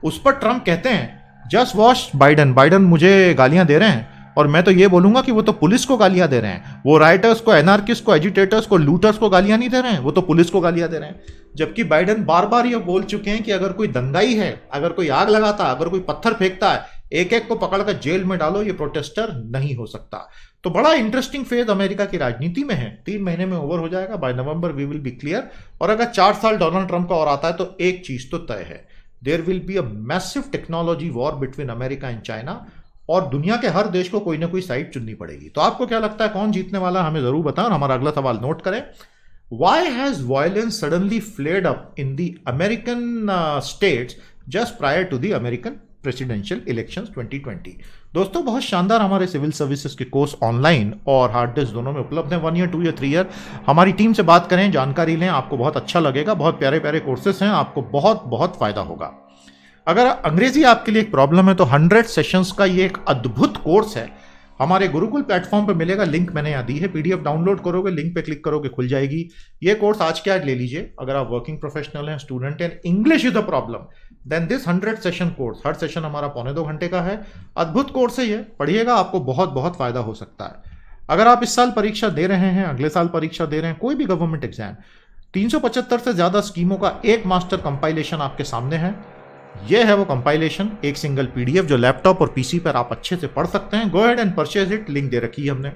उस पर ट्रंप कहते हैं जस्ट वॉच बाइडन मुझे गालियां दे रहे हैं और मैं तो ये बोलूंगा कि वो तो पुलिस को गालियां दे रहे हैं। वो राइटर्स को, एनार्किस्ट को, एजिटेटर्स को, लूटर्स को गालियां नहीं दे रहे हैं, वो तो पुलिस को गालियां दे रहे हैं। जबकि बाइडन बार बार ये बोल चुके हैं कि अगर कोई दंगाई है, अगर कोई आग लगाता है, अगर कोई पत्थर फेंकता है, एक एक को पकड़कर जेल में डालो, ये प्रोटेस्टर नहीं हो सकता। तो बड़ा इंटरेस्टिंग फेज अमेरिका की राजनीति में है। 3 महीने में ओवर हो जाएगा, by November we will be clear. और अगर 4 साल डोनाल्ड ट्रंप का और आता है तो एक चीज तो तय है, there will be a massive technology war between America and China और दुनिया के हर देश को कोई ना कोई साइड चुननी पड़ेगी। तो आपको क्या लगता है कौन जीतने वाला, हमें जरूर बताएं। और हमारा अगला सवाल नोट करें, why has violence suddenly flared up in the American states just prior to the American presidential elections 2020? दोस्तों बहुत शानदार हमारे सिविल सर्विसेज के कोर्स ऑनलाइन और हार्ड डिस्क दोनों में उपलब्ध हैं, 1 ईयर 2 ईयर 3 ईयर। हमारी टीम से बात करें, जानकारी लें, आपको बहुत अच्छा लगेगा। बहुत प्यारे प्यारे कोर्सेज हैं, आपको बहुत बहुत फायदा होगा। अगर अंग्रेजी आपके लिए एक प्रॉब्लम है तो 100 सेशंस का ये एक अद्भुत कोर्स है, हमारे गुरुकुल प्लेटफॉर्म पर मिलेगा, लिंक मैंने यहाँ दी है। पीडीएफ डाउनलोड करोगे, लिंक पे क्लिक करोगे, खुल जाएगी। ये कोर्स आज के आज ले लीजिए। अगर आप वर्किंग प्रोफेशनल हैं, स्टूडेंट हैं, English is the problem, then this 100 session course, हर सेशन हमारा 1.25 घंटे का है। अद्भुत कोर्स है ये, पढ़िएगा, आपको बहुत बहुत फायदा हो सकता है। अगर आप इस साल परीक्षा दे रहे हैं, अगले साल परीक्षा दे रहे हैं, कोई भी गवर्नमेंट एग्जाम, 375 से ज्यादा स्कीमों का एक मास्टर कंपाइलेशन आपके सामने है। ये है वो कंपाइलेशन, एक सिंगल पीडीएफ जो लैपटॉप और पीसी पर आप अच्छे से पढ़ सकते हैं। Go ahead and purchase it, link दे रखी है हमने।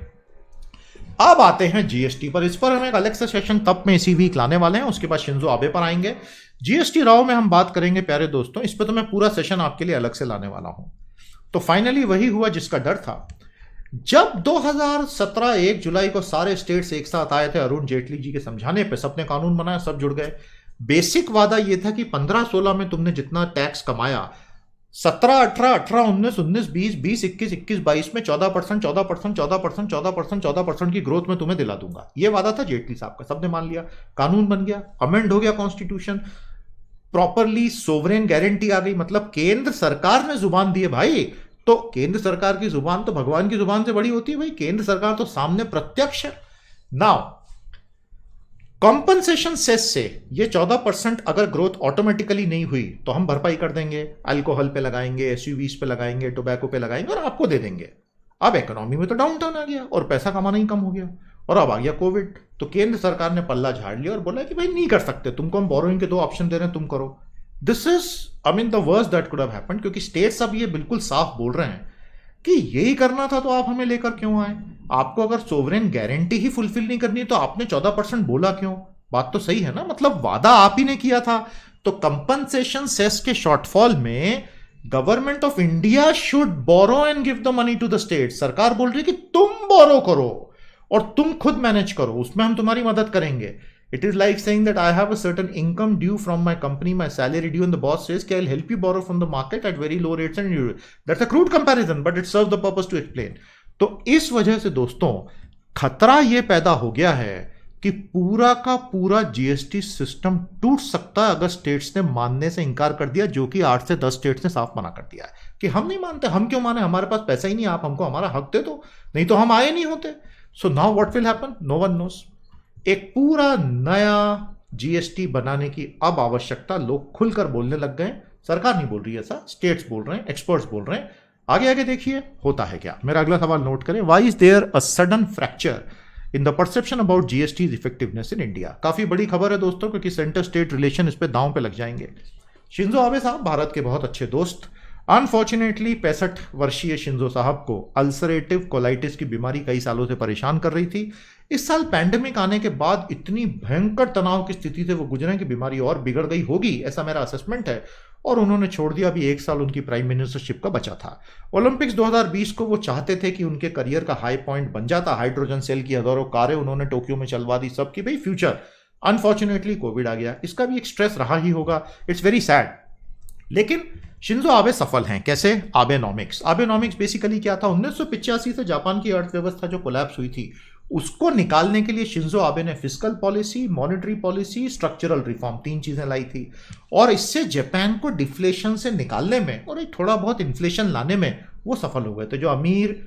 अब आते हैं जीएसटी पर। इस पर हम एक अलग से सेशन तब में इसी वीक लाने वाले हैं, उसके बाद शिंजो आबे पर आएंगे। जीएसटी राव में हम बात करेंगे प्यारे दोस्तों, इस पर तो मैं पूरा सेशन आपके लिए अलग से लाने वाला हूं। तो फाइनली वही हुआ जिसका डर था। जब 2017 1 जुलाई को सारे स्टेट्स एक साथ आए थे अरुण जेटली जी के समझाने पे, सबने कानून बनाया, सब जुड़ गए। बेसिक वादा यह था कि 15-16 में तुमने जितना टैक्स कमाया 17, 18, 18, 19, 19, 20, 20, 21, 21, 22 में 14%, 14%, 14%, 14%, 14% की ग्रोथ में तुम्हें दिला दूंगा। ये वादा था जेटली साहब का, सबने मान लिया, कानून बन गया, अमेंड हो गया कॉन्स्टिट्यूशन, प्रॉपरली सोवरेन गारंटी आ गई। मतलब केंद्र सरकार ने जुबान दी है भाई, तो केंद्र सरकार की जुबान तो भगवान की जुबान से बड़ी होती है भाई। केंद्र सरकार तो सामने प्रत्यक्ष है। नाउ कॉम्पनसेशन सेस से ये 14% अगर ग्रोथ ऑटोमेटिकली नहीं हुई तो हम भरपाई कर देंगे, अल्कोहल पे लगाएंगे, एसयूवीज पे लगाएंगे, टोबैको पे लगाएंगे और आपको दे देंगे। अब इकोनॉमी में तो डाउन टाउन आ गया और पैसा कमाना ही कम हो गया, और अब आ गया कोविड, तो केंद्र सरकार ने पल्ला झाड़ लिया और बोला कि भाई नहीं कर सकते, तुमको हम बोरोइंग के 2 ऑप्शन दे रहे हैं, तुम करो। This is I mean the worst that could have happened, क्योंकि स्टेट्स अब ये बिल्कुल साफ बोल रहे हैं कि यही करना था तो आप हमें लेकर क्यों आए। आपको अगर सोवरेन गारंटी ही फुलफिल नहीं करनी है तो आपने 14% बोला क्यों। बात तो सही है ना, मतलब वादा आप ही ने किया था। तो कंपनसेशन सेस के शॉर्टफॉल में government of India should borrow and give the money to the state. सरकार बोल रही है कि तुम बोरो करो और तुम खुद मैनेज करो, उसमें हम तुम्हारी मदद करेंगे। It is like saying that I have a certain income due from my company, my salary due, and the boss says, "I'll help you borrow from the market at very low rates." And that's a crude comparison, but it serves the purpose to explain. तो इस वजह से दोस्तों खतरा ये पैदा हो गया है कि पूरा का पूरा जीएसटी सिस्टम टूट सकता है अगर स्टेट्स ने मानने से इनकार कर दिया, जो कि 8 से 10 स्टेट्स ने साफ मना कर दिया है कि हम नहीं मानते। हम क्यों माने, हमारे पास पैसा ही नहीं, आप हमको हमारा हक दे दो, नहीं तो हम आए नहीं होते। So now what will happen, no one knows. एक पूरा नया जीएसटी बनाने की अब आवश्यकता, लोग खुलकर बोलने लग गए। सरकार नहीं बोल रही है ऐसा, स्टेट्स बोल रहे हैं, एक्सपर्ट्स बोल रहे हैं। आगे आगे देखिए होता है क्या। मेरा अगला सवाल नोट करें, why is there a sudden fracture in the perception about GST effectiveness in India. काफी बड़ी खबर है दोस्तों, क्योंकि सेंटर स्टेट रिलेशन इस पे दांव पे लग जाएंगे। शिंजो आबे साहब भारत के बहुत अच्छे दोस्त, अनफॉर्चुनेटली 65 वर्षीय शिंजो साहब को अल्सरेटिव कोलाइटिस की बीमारी कई सालों से परेशान कर रही थी। इस साल पैंडेमिक आने के बाद इतनी भयंकर तनाव की स्थिति से वो गुजरे कि बीमारी और बिगड़ गई होगी, ऐसा मेरा असेसमेंट है, और उन्होंने छोड़ दिया। अभी 1 साल उनकी प्राइम मिनिस्टरशिप का बचा था। ओलंपिक्स 2020 को वो चाहते थे कि उनके करियर का हाई पॉइंट बन जाता। हाइड्रोजन सेल की हजारों कारें उन्होंने टोक्यो में चलवा दी, सबकी भाई फ्यूचर। अनफॉर्चुनेटली कोविड आ गया, इसका भी एक स्ट्रेस रहा ही होगा, इट्स वेरी सैड। लेकिन शिंजो आबे सफल हैं। कैसे? आबेनॉमिक्स। आबेनॉमिक्स बेसिकली क्या था, 1985 से जापान की अर्थव्यवस्था जो कोलैप्स हुई थी उसको निकालने के लिए शिंजो आबे ने fiscal policy, monetary policy, structural reform, 3 चीजें लाई थी। और इससे जापान को डिफ्लेशन से निकालने में और एक थोड़ा बहुत इन्फ्लेशन लाने में वो सफल हो गए थे। जो अमीर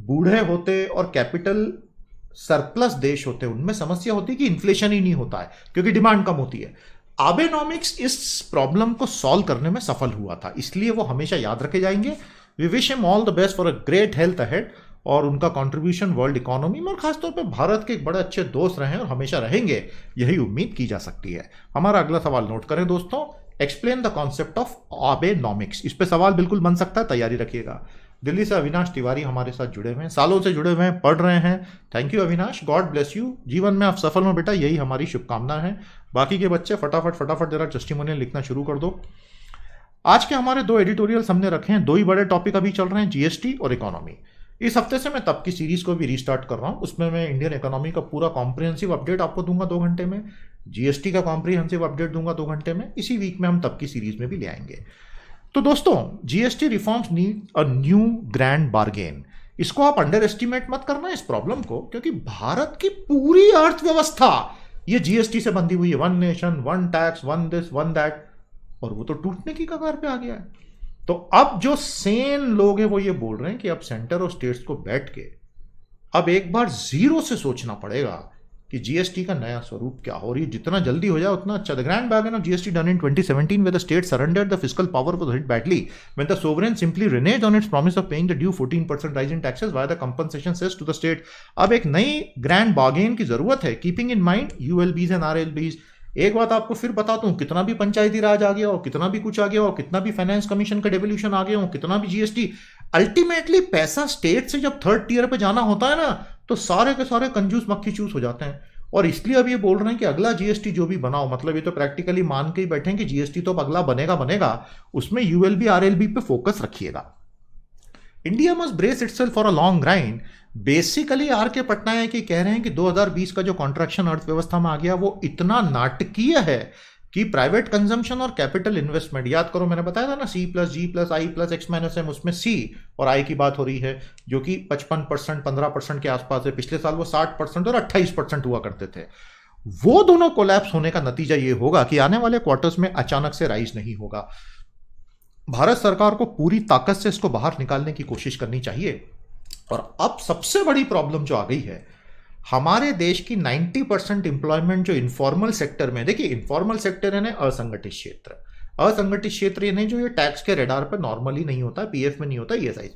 बूढ़े होते और कैपिटल सरप्लस देश होते उनमें समस्या होती कि इन्फ्लेशन ही नहीं होता है क्योंकि डिमांड कम होती है। आबेनॉमिक्स इस प्रॉब्लम को सॉल्व करने में सफल हुआ था, इसलिए वो हमेशा याद रखे जाएंगे। We wish him all the best for a great health ahead, और उनका कंट्रीब्यूशन वर्ल्ड इकोनॉमी में और खासतौर पे भारत के एक बड़े अच्छे दोस्त रहे और हमेशा रहेंगे, यही उम्मीद की जा सकती है। हमारा अगला सवाल नोट करें दोस्तों, एक्सप्लेन द कॉन्सेप्ट ऑफ आबेनॉमिक्स। इस पे सवाल बिल्कुल बन सकता है, तैयारी रखिएगा। दिल्ली से अविनाश तिवारी हमारे साथ जुड़े हुए हैं, सालों से जुड़े हुए हैं, पढ़ रहे हैं। Thank you Avinash, God bless you, जीवन में आप सफल हो बेटा, यही हमारी शुभकामना है। बाकी के बच्चे फटाफट जरा टेस्टिमोनियल लिखना शुरू कर दो। आज के हमारे 2 एडिटोरियल्स हमने रखे हैं, 2 ही बड़े टॉपिक अभी चल रहे हैं, जीएसटी और इकोनॉमी। इस हफ्ते से मैं तब की सीरीज को भी रीस्टार्ट कर रहा हूं, उसमें मैं इंडियन इकोनॉमी का पूरा कॉम्प्रिहेंसिव अपडेट आपको दूंगा 2 घंटे में, जीएसटी का कॉम्प्रिहेंसिव अपडेट दूंगा 2 घंटे में। इसी वीक में हम तब की सीरीज में भी ले आएंगे। तो दोस्तों, GST reforms need a new grand bargain. इसको आप अंडर एस्टिमेट मत करना इस प्रॉब्लम को, क्योंकि भारत की पूरी अर्थव्यवस्था ये जीएसटी से बंधी हुई है। 1 नेशन 1 टैक्स, 1 दिस 1 दैट, और वो तो टूटने की कगार पे आ गया है। तो अब जो सेन लोग हैं वो ये बोल रहे हैं कि अब सेंटर और स्टेट्स को बैठ के अब एक बार जीरो से सोचना पड़ेगा कि जीएसटी का नया स्वरूप क्या हो। रही जितना जल्दी हो जाए उतना अच्छा। द ग्रैंड बैगन of GST done in 2017 where the state surrendered the fiscal power was hit badly when the sovereign simply reneged on its promise of paying the due 14% rise in taxes via the compensation cess to the state। अब एक नई grand bargain की जरूरत है, keeping in mind यूएलबीज and आरएलबीज। एक बात आपको फिर बताता हूं, कितना भी पंचायती राज आ गया हो, कितना भी कुछ आ गया हो, कितना भी फाइनेंस कमीशन का डेवोल्यूशन आ गया हो, कितना भी जीएसटी, अल्टीमेटली पैसा स्टेट से जब 3rd टियर पे जाना होता है ना, तो सारे के सारे कंजूस मक्खी चूस हो जाते हैं। और इसलिए अब ये बोल रहे हैं कि अगला जीएसटी जो भी बनाओ, मतलब ये तो प्रैक्टिकली मान के ही बैठे हैं कि जीएसटी तो अब अगला बनेगा, उसमें यूएलबी आरएलबी पे फोकस रखिएगा। India must brace itself for a long grind. Basically R K Patnaik कह रहे हैं कि 2020 का जो कॉन्ट्रैक्शन अर्थव्यवस्था में आ गया वो इतना नाटकीय है कि प्राइवेट कंजम्पशन और कैपिटल इन्वेस्टमेंट, याद करो मैंने बताया था ना, C plus G plus I plus X minus M, उसमें C और I की बात हो रही है, जो कि 55% 15% के आसपास है। पिछले साल वो 60% और 28% हुआ करते थे। वो दोनों कोलैप्स होने का नतीजा ये होगा कि आने वाले क्वार्टर्स में अचानक से राइज नहीं होगा। भारत सरकार को पूरी ताकत से इसको बाहर निकालने की कोशिश करनी चाहिए। और अब सबसे बड़ी प्रॉब्लम जो आ गई है, हमारे देश की 90% इंप्लॉयमेंट जो इनफॉर्मल सेक्टर में, देखिए इनफॉर्मल सेक्टर यानी असंगठित क्षेत्र, असंगठित क्षेत्र यानी जो ये टैक्स के रेडार पर नॉर्मली नहीं होता, पीएफ में नहीं होता, ESI।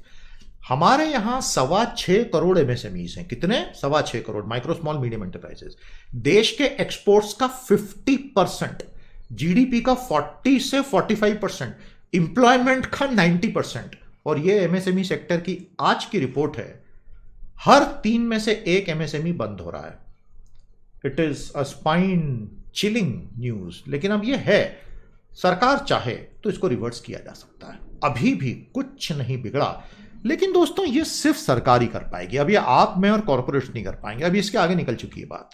हमारे यहां 6.25 करोड़ MSMEs हैं। कितने? 6.25 crore micro small medium enterprises. देश के एक्सपोर्ट्स का 50%, जीडीपी का 40 से 45%, इंप्लॉयमेंट का 90%। और ये MSME सेक्टर की आज की रिपोर्ट है, हर 3 में से 1 MSME बंद हो रहा है। It is a spine chilling news. लेकिन अब ये है, सरकार चाहे तो इसको रिवर्स किया जा सकता है, अभी भी कुछ नहीं बिगड़ा। लेकिन दोस्तों ये सिर्फ सरकार ही कर पाएगी, अब ये आप, मैं और कॉर्पोरेट नहीं कर पाएंगे। अभी इसके आगे निकल चुकी है बात।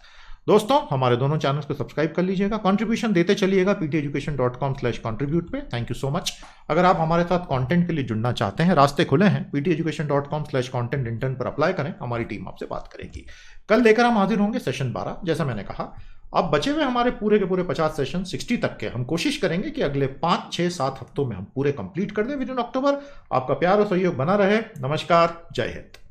दोस्तों हमारे दोनों चैनल्स को सब्सक्राइब कर लीजिएगा, कंट्रीब्यूशन देते चलिएगा pteducation.com/contribute पे। Thank you so much. अगर आप हमारे साथ कंटेंट के लिए जुड़ना चाहते हैं, रास्ते खुले हैं, pteducation.com/content इंटर्न पर अप्लाई करें, हमारी टीम आपसे बात करेगी। कल लेकर हम हाजिर होंगे सेशन 12, जैसा मैंने कहा। अब बचे हुए हमारे पूरे के पूरे 50 सेशन 60 तक के हम कोशिश करेंगे कि अगले 5, 6, 7 हफ्तों में हम पूरे कंप्लीट कर दें विद इन अक्टूबर। आपका प्यार और सहयोग बना रहे। नमस्कार, जय हिंद।